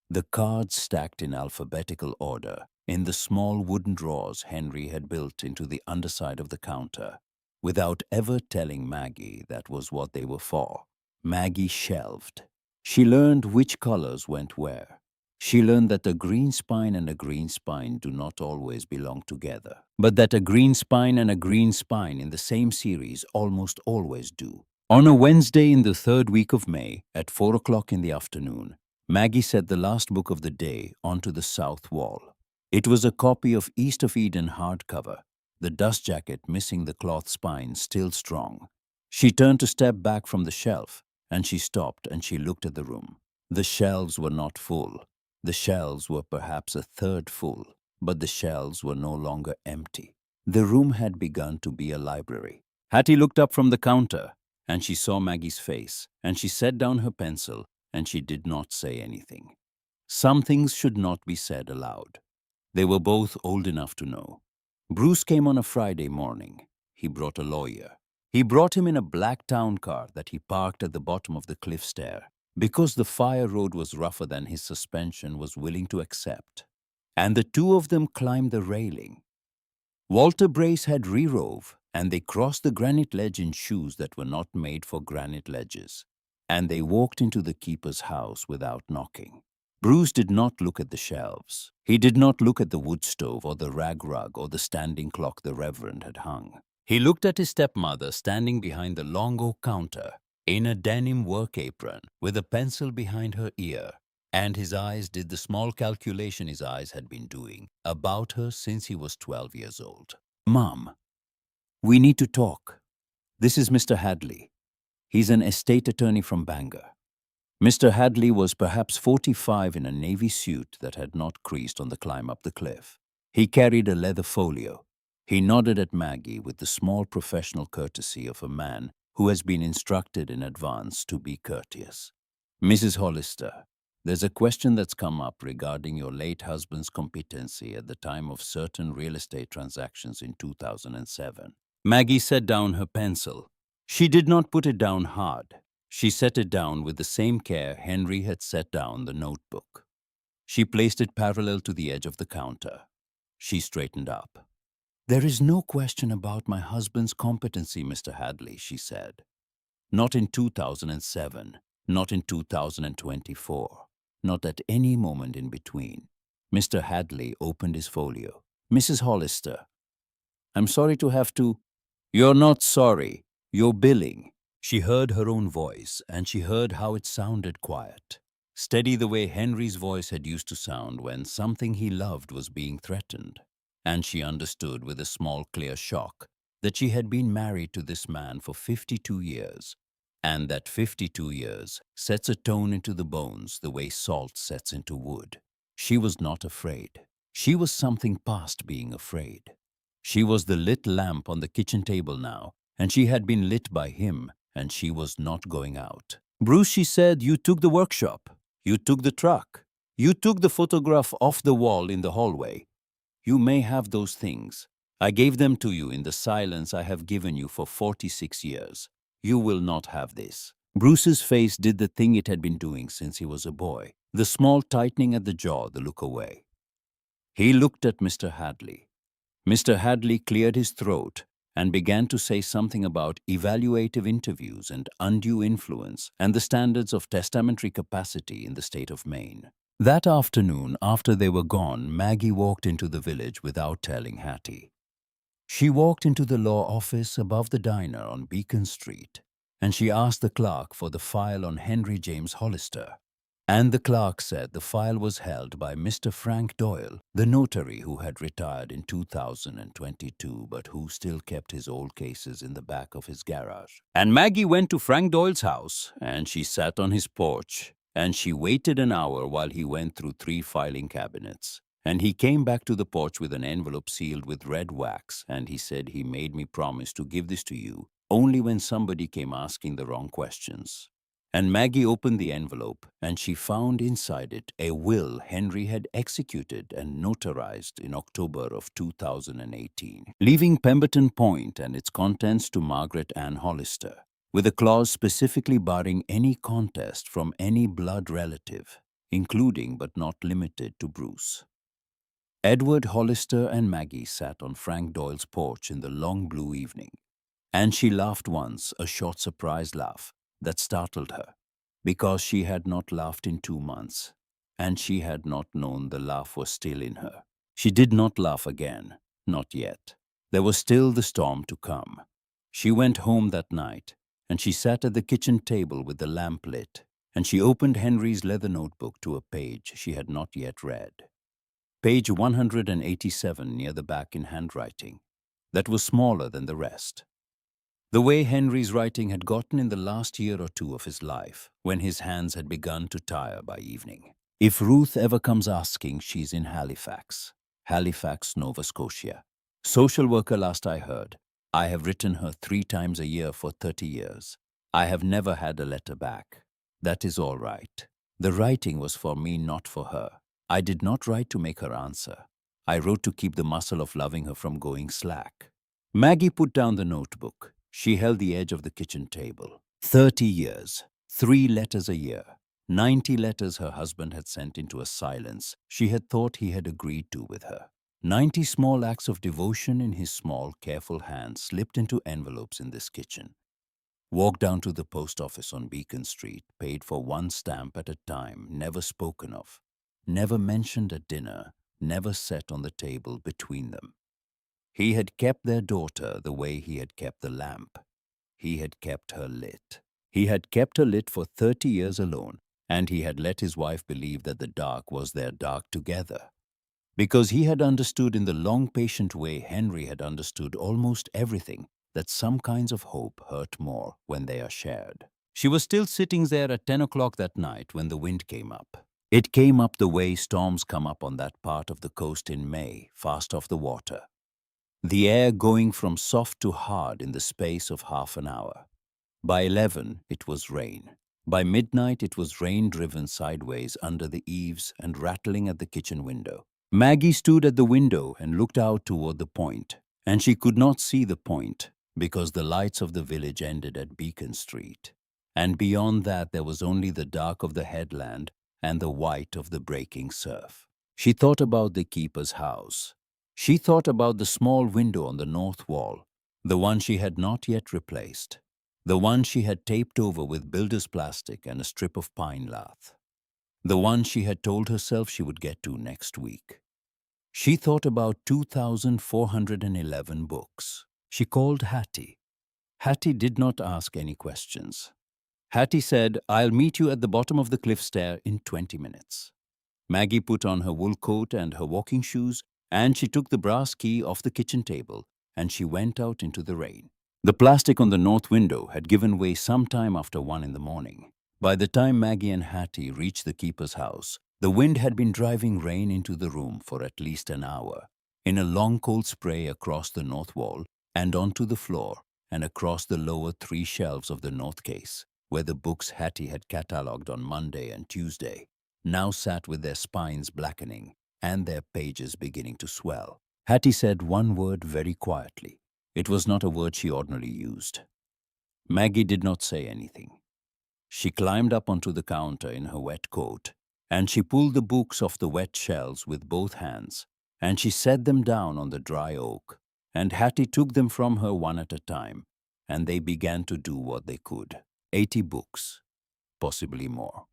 S1: The cards stacked in alphabetical order in the small wooden drawers Henry had built into the underside of the counter, without ever telling Maggie that was what they were for. Maggie shelved. She learned which colors went where. She learned that a green spine and a green spine do not always belong together, but that a green spine and a green spine in the same series almost always do. On a Wednesday in the 3rd week of May, at 4 o'clock in the afternoon, Maggie set the last book of the day onto the south wall. It was a copy of East of Eden hardcover, the dust jacket missing the cloth spine still strong. She turned to step back from the shelf, and she stopped and she looked at the room. The shelves were not full. The shelves were perhaps a third full, but the shelves were no longer empty. The room had begun to be a library. Hattie looked up from the counter, and she saw Maggie's face, and she set down her pencil, and she did not say anything. Some things should not be said aloud. They were both old enough to know. Bruce came on a Friday morning. He brought a lawyer. He brought him in a black town car that he parked at the bottom of the cliff stair, because the fire road was rougher than his suspension was willing to accept. And the two of them climbed the railing. Walter Brace had re-rove, and they crossed the granite ledge in shoes that were not made for granite ledges. And they walked into the keeper's house without knocking. Bruce did not look at the shelves. He did not look at the wood stove or the rag rug or the standing clock the Reverend had hung. He looked at his stepmother standing behind the long oak counter in a denim work apron with a pencil behind her ear, and his eyes did the small calculation his eyes had been doing about her since he was 12 years old. "Mom, we need to talk. This is Mr. Hadley. He's an estate attorney from Bangor." Mr. Hadley was perhaps 45 in a navy suit that had not creased on the climb up the cliff. He carried a leather folio. He nodded at Maggie with the small professional courtesy of a man who has been instructed in advance to be courteous. "Mrs. Hollister, there's a question that's come up regarding your late husband's competency at the time of certain real estate transactions in 2007. Maggie set down her pencil. She did not put it down hard. She set it down with the same care Henry had set down the notebook. She placed it parallel to the edge of the counter. She straightened up. "There is no question about my husband's competency, Mr. Hadley," she said. "Not in 2007, not in 2024, not at any moment in between." Mr. Hadley opened his folio. "Mrs. Hollister, I'm sorry to have to—" "You're not sorry. You're billing." She heard her own voice, and she heard how it sounded quiet, steady the way Henry's voice had used to sound when something he loved was being threatened. And she understood with a small clear shock that she had been married to this man for 52 years, and that 52 years sets a tone into the bones the way salt sets into wood. She was not afraid. She was something past being afraid. She was the lit lamp on the kitchen table now, and she had been lit by him, and she was not going out. "Bruce," she said, "you took the workshop. You took the truck. You took the photograph off the wall in the hallway. You may have those things. I gave them to you in the silence I have given you for 46 years. You will not have this." Bruce's face did the thing it had been doing since he was a boy, the small tightening at the jaw, the look away. He looked at Mr. Hadley. Mr. Hadley cleared his throat and began to say something about evaluative interviews and undue influence and the standards of testamentary capacity in the state of Maine. That afternoon, after they were gone, Maggie walked into the village without telling Hattie. She walked into the law office above the diner on Beacon Street, and she asked the clerk for the file on Henry James Hollister. And the clerk said the file was held by Mr. Frank Doyle, the notary who had retired in 2022 but who still kept his old cases in the back of his garage. And Maggie went to Frank Doyle's house, and she sat on his porch, and she waited an hour while he went through 3 filing cabinets. And he came back to the porch with an envelope sealed with red wax, and he said he made me promise to give this to you only when somebody came asking the wrong questions. And Maggie opened the envelope, and she found inside it a will Henry had executed and notarized in October of 2018, leaving Pemberton Point and its contents to Margaret Ann Hollister, with a clause specifically barring any contest from any blood relative, including but not limited to Bruce. Edward Hollister and Maggie sat on Frank Doyle's porch in the long blue evening, and she laughed once, a short surprised laugh that startled her, because she had not laughed in 2 months, and she had not known the laugh was still in her. She did not laugh again, not yet. There was still the storm to come. She went home that night, and she sat at the kitchen table with the lamp lit, and she opened Henry's leather notebook to a page she had not yet read. Page 187 near the back in handwriting that was smaller than the rest. The way Henry's writing had gotten in the last year or 2 of his life, when his hands had begun to tire by evening. If Ruth ever comes asking, she's in Halifax, Nova Scotia. Social worker last I heard. I have written her 3 times a year for 30 years. I have never had a letter back. That is all right. The writing was for me, not for her. I did not write to make her answer. I wrote to keep the muscle of loving her from going slack. Maggie put down the notebook. She held the edge of the kitchen table. 30 years, 3 letters a year, 90 letters her husband had sent into a silence she had thought he had agreed to with her. 90 small acts of devotion in his small, careful hands slipped into envelopes in this kitchen. Walked down to the post office on Beacon Street, paid for 1 stamp at a time, never spoken of, never mentioned at dinner, never set on the table between them. He had kept their daughter the way he had kept the lamp. He had kept her lit. He had kept her lit for 30 years alone, and he had let his wife believe that the dark was their dark together. Because he had understood in the long, patient way Henry had understood almost everything, that some kinds of hope hurt more when they are shared. She was still sitting there at 10 o'clock that night when the wind came up. It came up the way storms come up on that part of the coast in May, fast off the water. The air going from soft to hard in the space of half an hour. By 11, it was rain. By midnight, it was rain driven sideways under the eaves and rattling at the kitchen window. Maggie stood at the window and looked out toward the point, and she could not see the point because the lights of the village ended at Beacon Street. And beyond that, there was only the dark of the headland and the white of the breaking surf. She thought about the keeper's house. She thought about the small window on the north wall, the one she had not yet replaced, the one she had taped over with builder's plastic and a strip of pine lath, the one she had told herself she would get to next week. She thought about 2,411 books. She called Hattie. Hattie did not ask any questions. Hattie said, "I'll meet you at the bottom of the cliff stair in 20 minutes. Maggie put on her wool coat and her walking shoes, and she took the brass key off the kitchen table, and she went out into the rain. The plastic on the north window had given way some time after 1 in the morning. By the time Maggie and Hattie reached the keeper's house, the wind had been driving rain into the room for at least an hour, in a long cold spray across the north wall and onto the floor and across the lower 3 shelves of the north case, where the books Hattie had catalogued on Monday and Tuesday now sat with their spines blackening and their pages beginning to swell. Hattie said one word very quietly. It was not a word she ordinarily used. Maggie did not say anything. She climbed up onto the counter in her wet coat, and she pulled the books off the wet shelves with both hands, and she set them down on the dry oak, and Hattie took them from her one at a time, and they began to do what they could. 80 books, possibly more.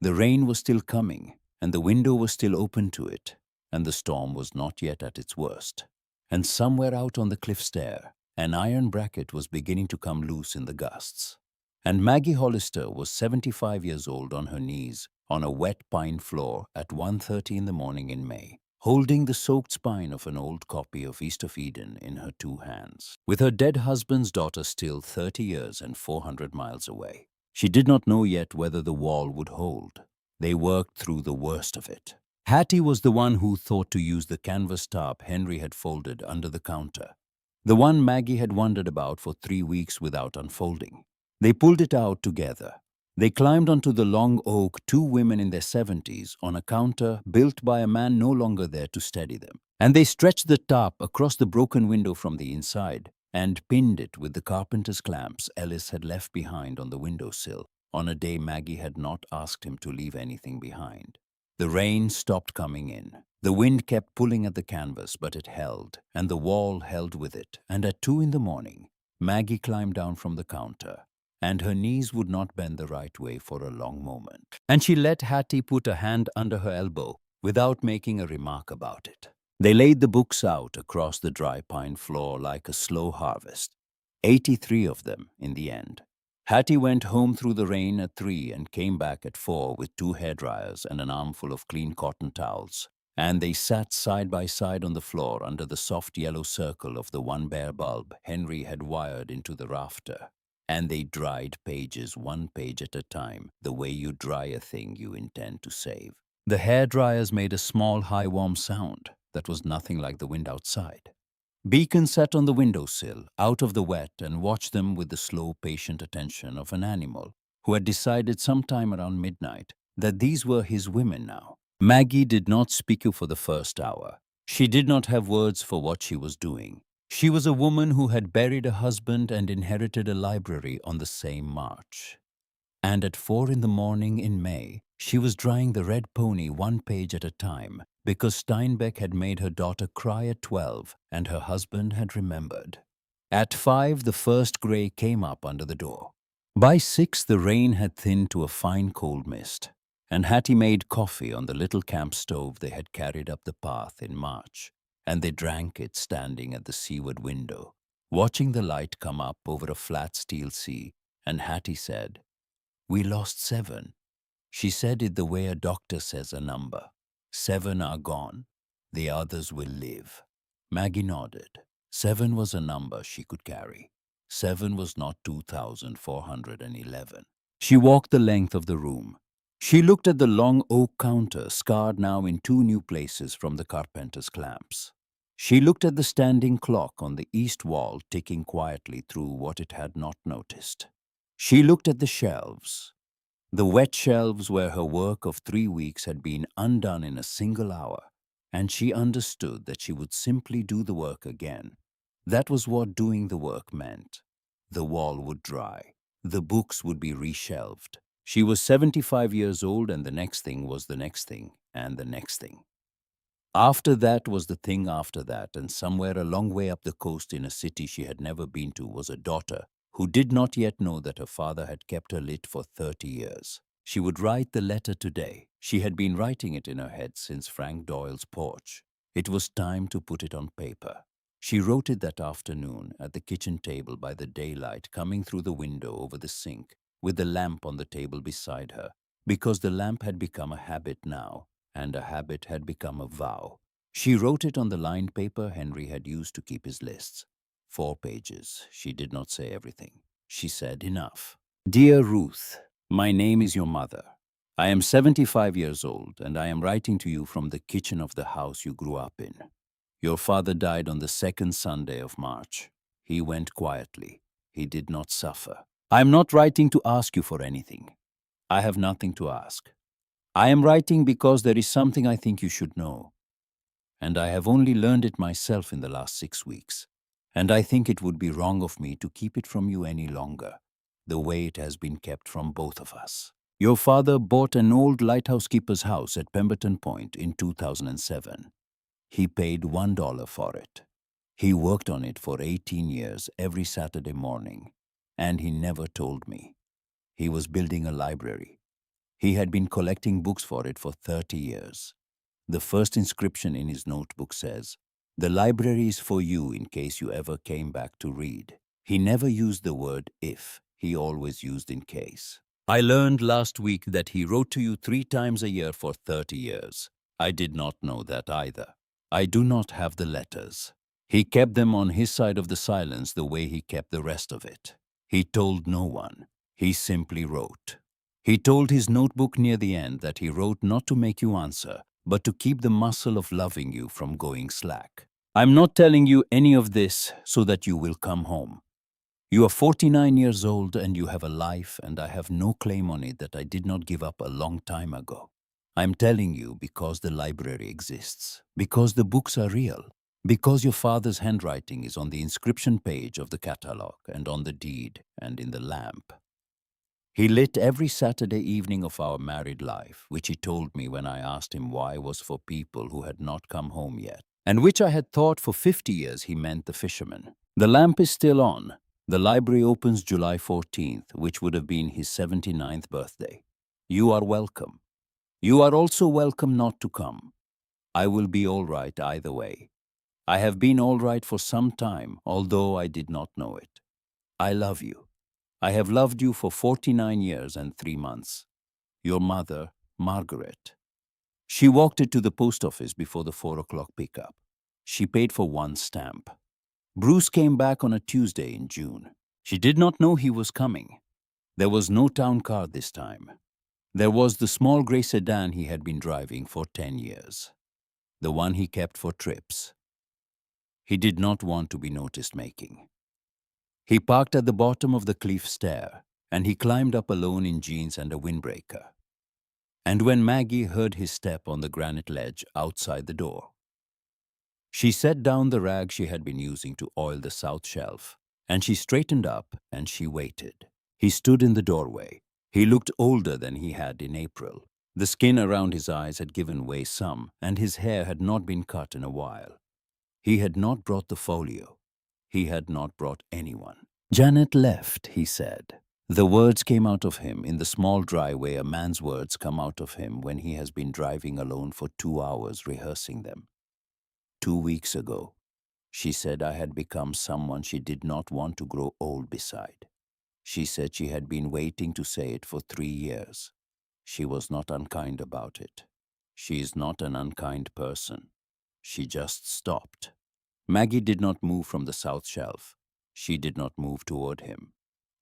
S1: The rain was still coming, and the window was still open to it, and the storm was not yet at its worst. and somewhere out on the cliff stair, an iron bracket was beginning to come loose in the gusts. And Maggie Hollister was 75 years old on her knees on a wet pine floor at 1:30 in the morning in May, holding the soaked spine of an old copy of East of Eden in her two hands, with her dead husband's daughter still 30 years and 400 miles away. She did not know yet whether the wall would hold. They worked through the worst of it. Hattie was the one who thought to use the canvas tarp Henry had folded under the counter, the one Maggie had wondered about for 3 weeks without unfolding. They pulled it out together. They climbed onto the long oak, two women in their 70s, on a counter built by a man no longer there to steady them. And they stretched the tarp across the broken window from the inside and pinned it with the carpenter's clamps Ellis had left behind on the windowsill on a day Maggie had not asked him to leave anything behind. The rain stopped coming in. The wind kept pulling at the canvas, but it held, and the wall held with it. And at 2 in the morning, Maggie climbed down from the counter, and her knees would not bend the right way for a long moment. And she let Hattie put a hand under her elbow without making a remark about it. They laid the books out across the dry pine floor like a slow harvest, 83 of them in the end. Hattie went home through the rain at 3 and came back at 4 with 2 hairdryers and an armful of clean cotton towels. And they sat side by side on the floor under the soft yellow circle of the one bare bulb Henry had wired into the rafter. And they dried pages, one page at a time, the way you dry a thing you intend to save. The hairdryers made a small, high, warm sound that was nothing like the wind outside. Beacon sat on the windowsill, out of the wet, and watched them with the slow, patient attention of an animal who had decided sometime around midnight that these were his women now. Maggie did not speak for the first hour. She did not have words for what she was doing. She was a woman who had buried a husband and inherited a library on the same march. And at 4 in the morning in May, she was drying the red pony one page at a time because Steinbeck had made her daughter cry at 12 and her husband had remembered. At 5, the first grey came up under the door. By 6, the rain had thinned to a fine cold mist, and Hattie made coffee on the little camp stove they had carried up the path in March, and they drank it standing at the seaward window, watching the light come up over a flat steel sea, and Hattie said, "We lost 7. She said it the way a doctor says a number. 7 are gone. The others will live." Maggie nodded. 7 was a number she could carry. 7 was not 2,411. She walked the length of the room. She looked at the long oak counter, scarred now in 2 new places from the carpenter's clamps. She looked at the standing clock on the east wall ticking quietly through what it had not noticed. She looked at the shelves. The wet shelves where her work of 3 weeks had been undone in a single hour, and she understood that she would simply do the work again. That was what doing the work meant. The wall would dry. The books would be reshelved. She was 75 years old, and the next thing was the next thing, and the next thing. After that was the thing after that, and somewhere a long way up the coast in a city she had never been to was a daughter who did not yet know that her father had kept her lit for 30 years. She would write the letter today. She had been writing it in her head since Frank Doyle's porch. It was time to put it on paper. She wrote it that afternoon at the kitchen table by the daylight coming through the window over the sink, with the lamp on the table beside her, because the lamp had become a habit now, and a habit had become a vow. She wrote it on the lined paper Henry had used to keep his lists. 4 pages. She did not say everything. She said enough. "Dear Ruth, my name is your mother. I am 75 years old, and I am writing to you from the kitchen of the house you grew up in. Your father died on the 2nd Sunday of March. He went quietly. He did not suffer. I am not writing to ask you for anything. I have nothing to ask. I am writing because there is something I think you should know. And I have only learned it myself in the last 6 weeks. And I think it would be wrong of me to keep it from you any longer, the way it has been kept from both of us. Your father bought an old lighthouse keeper's house at Pemberton Point in 2007. He paid $1 for it. He worked on it for 18 years every Saturday morning, and he never told me. He was building a library. He had been collecting books for it for 30 years. The first inscription in his notebook says, The library is for you in case you ever came back to read. He never used the word if, he always used in case. I learned last week that he wrote to you 3 times a year for 30 years. I did not know that either. I do not have the letters. He kept them on his side of the silence the way he kept the rest of it. He told no one. He simply wrote. He told his notebook near the end that he wrote not to make you answer, but to keep the muscle of loving you from going slack. I'm not telling you any of this so that you will come home. You are 49 years old and you have a life, and I have no claim on it that I did not give up a long time ago. I'm telling you because the library exists, because the books are real, because your father's handwriting is on the inscription page of the catalogue and on the deed and in the lamp. He lit every Saturday evening of our married life, which he told me when I asked him why was for people who had not come home yet, and which I had thought for 50 years he meant the fishermen. The lamp is still on. The library opens July 14th, which would have been his 79th birthday. You are welcome. You are also welcome not to come. I will be all right either way. I have been all right for some time, although I did not know it. I love you. I have loved you for 49 years and 3 months. Your mother, Margaret. She walked it to the post office before the 4 o'clock pickup. She paid for 1 stamp. Bruce came back on a Tuesday in June. She did not know he was coming. There was no town car this time. There was the small gray sedan he had been driving for 10 years. The one he kept for trips. He did not want to be noticed making. He parked at the bottom of the cliff stair, and he climbed up alone in jeans and a windbreaker. And when Maggie heard his step on the granite ledge outside the door, she set down the rag she had been using to oil the south shelf, and she straightened up and she waited. He stood in the doorway. He looked older than he had in April. The skin around his eyes had given way some, and his hair had not been cut in a while. He had not brought the folio. He had not brought anyone. Janet left, he said. The words came out of him in the small dry way a man's words come out of him when he has been driving alone for 2 hours rehearsing them. 2 weeks ago, she said I had become someone she did not want to grow old beside. She said she had been waiting to say it for 3 years. She was not unkind about it. She is not an unkind person. She just stopped. Maggie did not move from the south shelf. She did not move toward him.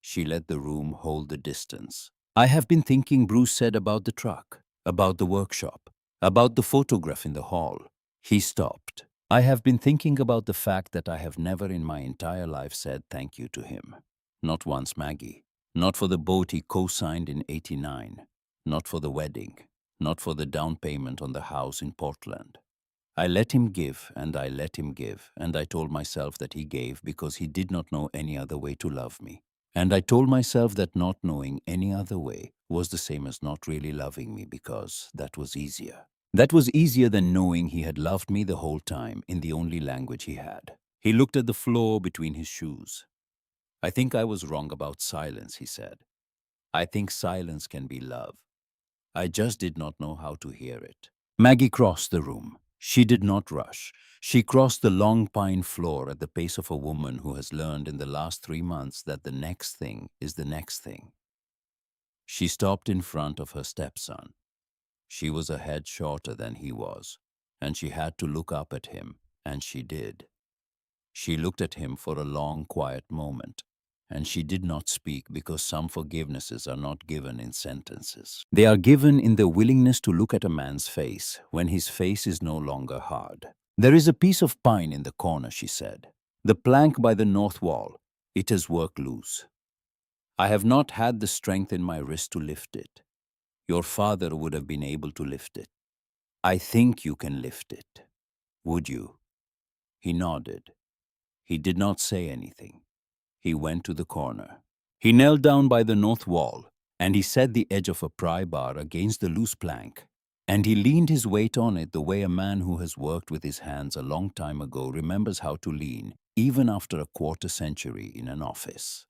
S1: She let the room hold the distance. I have been thinking, Bruce said, about the truck, about the workshop, about the photograph in the hall. He stopped. I have been thinking about the fact that I have never in my entire life said thank you to him. Not once, Maggie. Not for the boat he co-signed in '89. Not for the wedding. Not for the down payment on the house in Portland. I let him give, and I let him give, and I told myself that he gave because he did not know any other way to love me. And I told myself that not knowing any other way was the same as not really loving me because that was easier. That was easier than knowing he had loved me the whole time in the only language he had. He looked at the floor between his shoes. I think I was wrong about silence, he said. I think silence can be love. I just did not know how to hear it. Maggie crossed the room. She did not rush. She crossed the long pine floor at the pace of a woman who has learned in the last 3 months that the next thing is the next thing. She stopped in front of her stepson. She was a head shorter than he was, and she had to look up at him, and she did. She looked at him for a long, quiet moment, and she did not speak because some forgivenesses are not given in sentences. They are given in the willingness to look at a man's face when his face is no longer hard. There is a piece of pine in the corner, she said. The plank by the north wall. It has worked loose. I have not had the strength in my wrist to lift it. Your father would have been able to lift it. I think you can lift it. Would you? He nodded. He did not say anything. He went to the corner. He knelt down by the north wall, and he set the edge of a pry bar against the loose plank, and he leaned his weight on it the way a man who has worked with his hands a long time ago remembers how to lean, even after a quarter century in an office.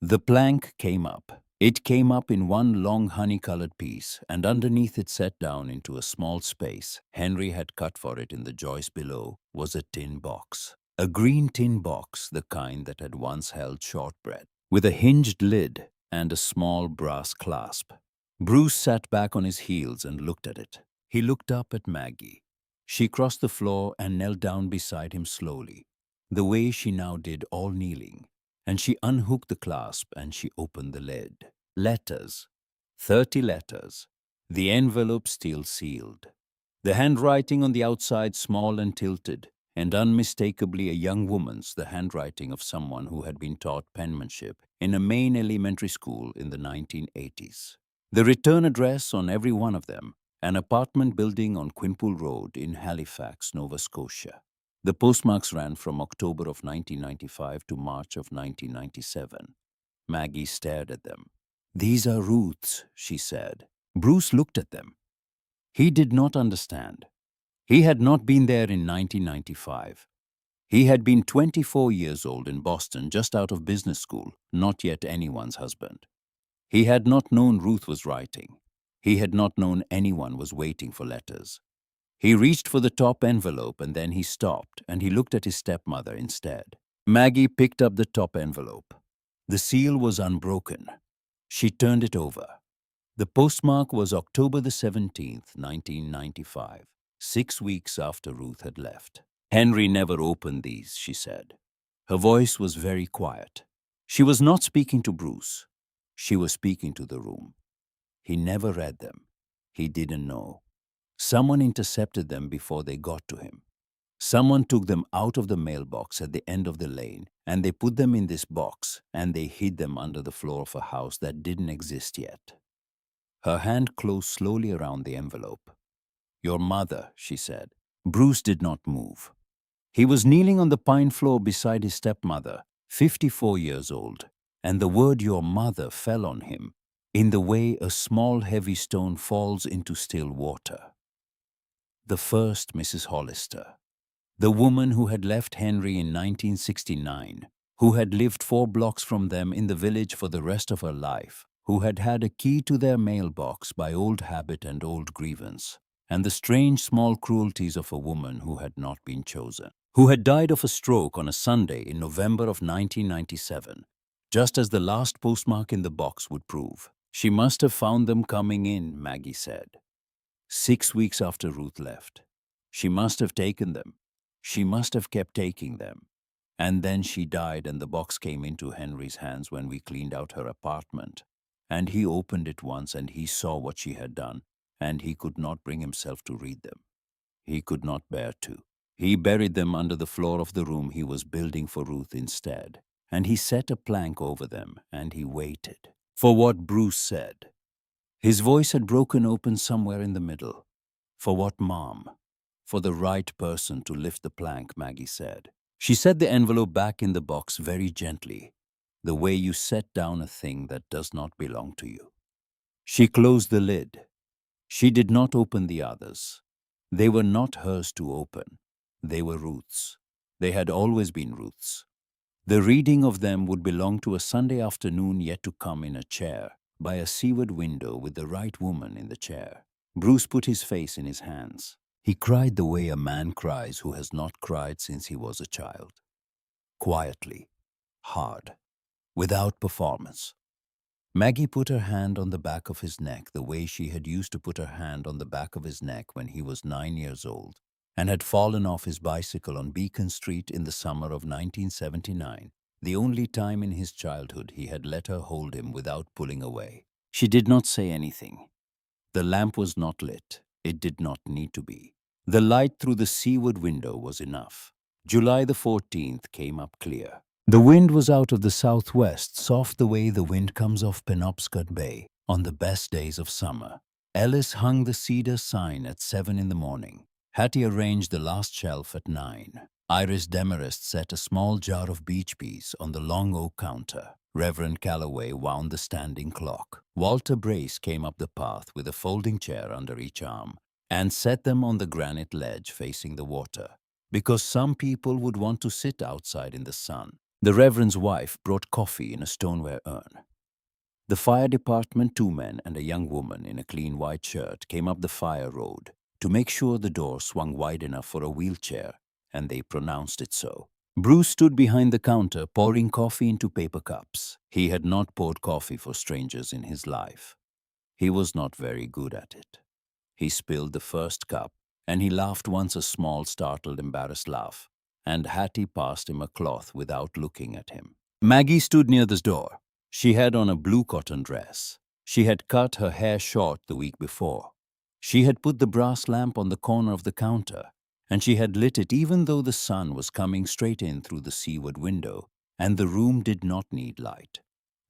S1: The plank came up. It came up in one long honey-colored piece, and underneath it, set down into a small space Henry had cut for it in the joist below, was a tin box. A green tin box, the kind that had once held shortbread, with a hinged lid and a small brass clasp. Bruce sat back on his heels and looked at it. He looked up at Maggie. She crossed the floor and knelt down beside him slowly, the way she now did, all kneeling, and she unhooked the clasp and she opened the lid. Letters. 30 letters. The envelope still sealed. The handwriting on the outside small and tilted, and unmistakably a young woman's, the handwriting of someone who had been taught penmanship in a Maine elementary school in the 1980s. The return address on every one of them, an apartment building on Quimpool Road in Halifax, Nova Scotia. The postmarks ran from October of 1995 to March of 1997. Maggie stared at them. "These are Ruth's," she said. Bruce looked at them. He did not understand. He had not been there in 1995. He had been 24 years old in Boston, just out of business school, not yet anyone's husband. He had not known Ruth was writing. He had not known anyone was waiting for letters. He reached for the top envelope and then he stopped and he looked at his stepmother instead. Maggie picked up the top envelope. The seal was unbroken. She turned it over. The postmark was October the 17th, 1995, 6 weeks after Ruth had left. "Henry never opened these," she said. Her voice was very quiet. She was not speaking to Bruce. She was speaking to the room. He never read them. He didn't know. Someone intercepted them before they got to him. Someone took them out of the mailbox at the end of the lane, and they put them in this box, and they hid them under the floor of a house that didn't exist yet. Her hand closed slowly around the envelope. "Your mother," she said. Bruce did not move. He was kneeling on the pine floor beside his stepmother, 54 years old, and the word "your mother" fell on him in the way a small heavy stone falls into still water. The first Mrs. Hollister. The woman who had left Henry in 1969, who had lived 4 blocks from them in the village for the rest of her life, who had had a key to their mailbox by old habit and old grievance, and the strange small cruelties of a woman who had not been chosen, who had died of a stroke on a Sunday in November of 1997, just as the last postmark in the box would prove. She must have found them coming in, Maggie said. 6 weeks after Ruth left. She must have taken them. She must have kept taking them. And then she died and the box came into Henry's hands when we cleaned out her apartment. And he opened it once and he saw what she had done, and he could not bring himself to read them. He could not bear to. He buried them under the floor of the room he was building for Ruth instead, and he set a plank over them and he waited for what Bruce said. His voice had broken open somewhere in the middle. "For what, Mom?" "For the right person to lift the plank," Maggie said. She set the envelope back in the box very gently, the way you set down a thing that does not belong to you. She closed the lid. She did not open the others. They were not hers to open. They were Ruth's. They had always been Ruth's. The reading of them would belong to a Sunday afternoon yet to come in a chair, by a seaward window with the right woman in the chair. Bruce put his face in his hands. He cried the way a man cries who has not cried since he was a child. Quietly, hard, without performance. Maggie put her hand on the back of his neck the way she had used to put her hand on the back of his neck when he was 9 years old and had fallen off his bicycle on Beacon Street in the summer of 1979, the only time in his childhood he had let her hold him without pulling away. She did not say anything. The lamp was not lit. It did not need to be. The light through the seaward window was enough. July the 14th came up clear. The wind was out of the southwest, soft the way the wind comes off Penobscot Bay on the best days of summer. Ellis hung the cedar sign at 7 in the morning. Hattie arranged the last shelf at 9. Iris Demarest set a small jar of beach peas on the long oak counter. Reverend Calloway wound the standing clock. Walter Brace came up the path with a folding chair under each arm and set them on the granite ledge facing the water, because some people would want to sit outside in the sun. The Reverend's wife brought coffee in a stoneware urn. The fire department, 2 men and a young woman in a clean white shirt, came up the fire road to make sure the door swung wide enough for a wheelchair, and they pronounced it so. Bruce stood behind the counter pouring coffee into paper cups. He had not poured coffee for strangers in his life. He was not very good at it. He spilled the first cup, and he laughed once, a small, startled, embarrassed laugh, and Hattie passed him a cloth without looking at him. Maggie stood near the door. She had on a blue cotton dress. She had cut her hair short the week before. She had put the brass lamp on the corner of the counter, and she had lit it even though the sun was coming straight in through the seaward window, and the room did not need light.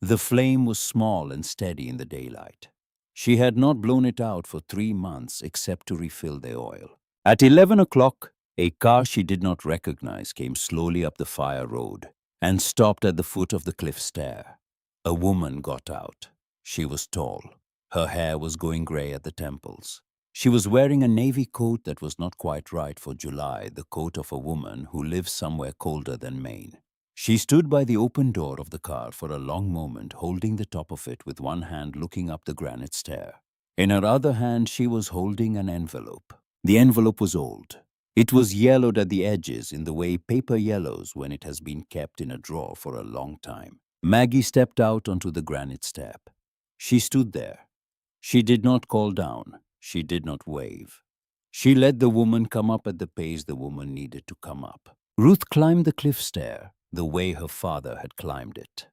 S1: The flame was small and steady in the daylight. She had not blown it out for 3 months except to refill the oil. At 11 o'clock, a car she did not recognize came slowly up the fire road and stopped at the foot of the cliff stair. A woman got out. She was tall. Her hair was going gray at the temples. She was wearing a navy coat that was not quite right for July, the coat of a woman who lives somewhere colder than Maine. She stood by the open door of the car for a long moment, holding the top of it with one hand, looking up the granite stair. In her other hand, she was holding an envelope. The envelope was old. It was yellowed at the edges in the way paper yellows when it has been kept in a drawer for a long time. Maggie stepped out onto the granite step. She stood there. She did not call down. She did not wave. She let the woman come up at the pace the woman needed to come up. Ruth climbed the cliff stair the way her father had climbed it.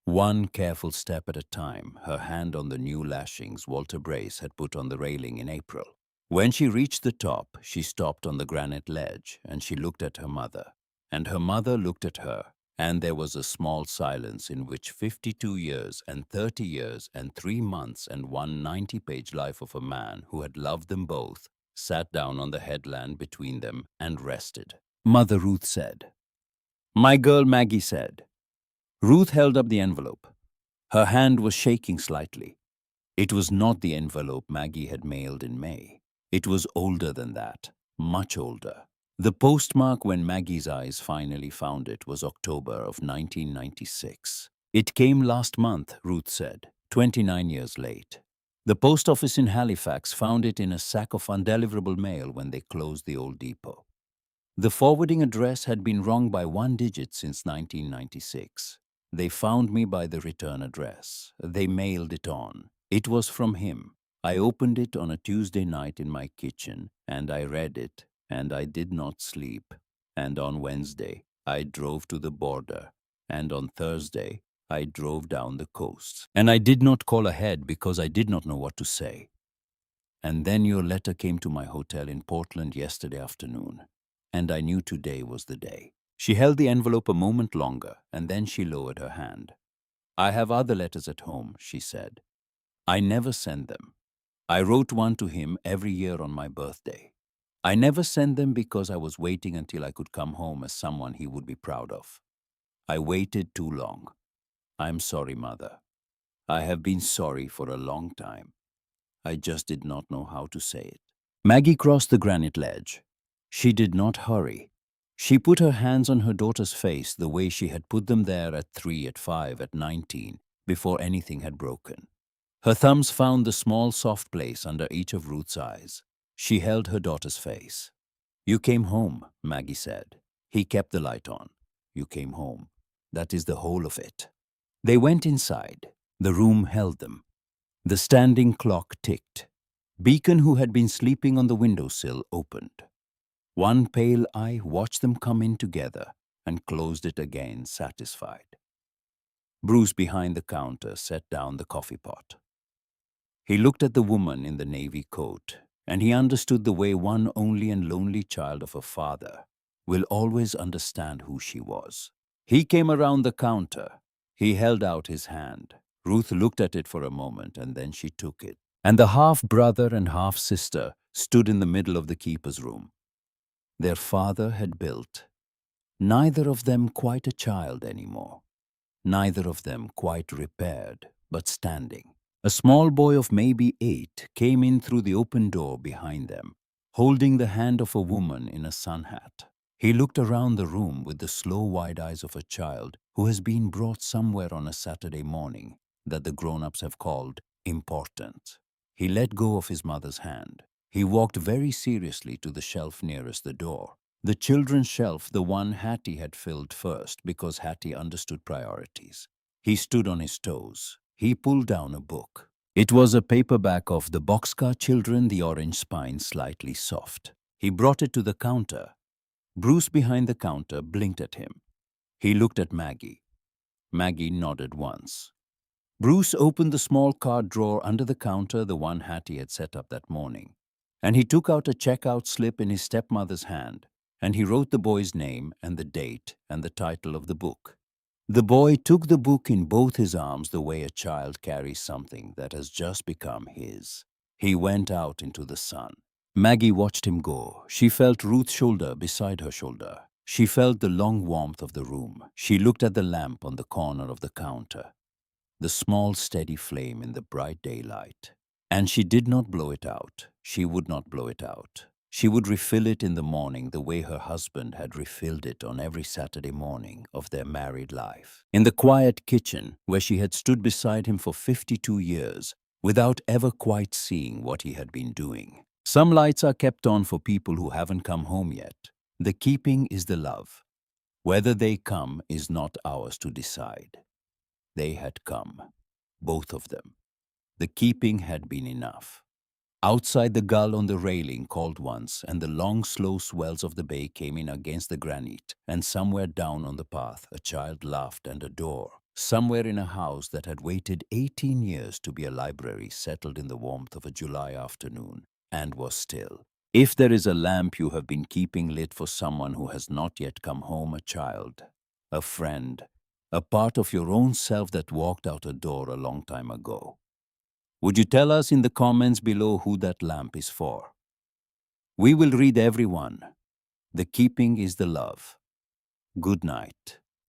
S1: One careful step at a time, her hand on the new lashings Walter Brace had put on the railing in April. When she reached the top, she stopped on the granite ledge and she looked at her mother. And her mother looked at her, and there was a small silence in which 52 years and 30 years and 3 months and one 90-page life of a man who had loved them both sat down on the headland between them and rested. Mother Ruth said. My girl, Maggie said. Ruth held up the envelope. Her hand was shaking slightly. It was not the envelope Maggie had mailed in May. It was older than that, much older. The postmark when Maggie's eyes finally found it was October of 1996. It came last month, Ruth said, 29 years late. The post office in Halifax found it in a sack of undeliverable mail when they closed the old depot. The forwarding address had been wrong by 1 digit since 1996. They found me by the return address. They mailed it on. It was from him. I opened it on a Tuesday night in my kitchen, and I read it, and I did not sleep. And on Wednesday, I drove to the border, and on Thursday, I drove down the coast. And I did not call ahead because I did not know what to say. And then your letter came to my hotel in Portland yesterday afternoon, and I knew today was the day. She held the envelope a moment longer, and then she lowered her hand. I have other letters at home, she said. I never send them. I wrote one to him every year on my birthday. I never sent them because I was waiting until I could come home as someone he would be proud of. I waited too long. I'm sorry, Mother. I have been sorry for a long time. I just did not know how to say it. Maggie crossed the granite ledge. She did not hurry. She put her hands on her daughter's face the way she had put them there at 3, at 5, at 19, before anything had broken. Her thumbs found the small soft place under each of Ruth's eyes. She held her daughter's face. You came home, Maggie said. He kept the light on. You came home. That is the whole of it. They went inside. The room held them. The standing clock ticked. Beacon, who had been sleeping on the windowsill, opened. One pale eye watched them come in together and closed it again, satisfied. Bruce, behind the counter, set down the coffee pot. He looked at the woman in the navy coat, and he understood the way one only and lonely child of a father will always understand who she was. He came around the counter. He held out his hand. Ruth looked at it for a moment, and then she took it. And the half-brother and half-sister stood in the middle of the keeper's room. Their father had built. Neither of them quite a child anymore. Neither of them quite repaired, but standing. A small boy of maybe 8 came in through the open door behind them, holding the hand of a woman in a sun hat. He looked around the room with the slow, wide eyes of a child who has been brought somewhere on a Saturday morning that the grown-ups have called important. He let go of his mother's hand. He walked very seriously to the shelf nearest the door. The children's shelf, the one Hattie had filled first because Hattie understood priorities. He stood on his toes. He pulled down a book. It was a paperback of The Boxcar Children, the orange spine slightly soft. He brought it to the counter. Bruce behind the counter blinked at him. He looked at Maggie. Maggie nodded once. Bruce opened the small card drawer under the counter, the one Hattie had set up that morning, and he took out a checkout slip in his stepmother's hand, and he wrote the boy's name and the date and the title of the book. The boy took the book in both his arms the way a child carries something that has just become his. He went out into the sun. Maggie watched him go. She felt Ruth's shoulder beside her shoulder. She felt the long warmth of the room. She looked at the lamp on the corner of the counter, the small steady flame in the bright daylight. And she did not blow it out. She would not blow it out. She would refill it in the morning the way her husband had refilled it on every Saturday morning of their married life. In the quiet kitchen where she had stood beside him for 52 years without ever quite seeing what he had been doing. Some lights are kept on for people who haven't come home yet. The keeping is the love. Whether they come is not ours to decide. They had come, both of them. The keeping had been enough. Outside, the gull on the railing called once, and the long, slow swells of the bay came in against the granite, and somewhere down on the path a child laughed, and a door, somewhere in a house that had waited 18 years to be a library, settled in the warmth of a July afternoon, and was still. If there is a lamp you have been keeping lit for someone who has not yet come home, a child, a friend, a part of your own self that walked out a door a long time ago, would you tell us in the comments below who that lamp is for? We will read everyone. The keeping is the love. Good night.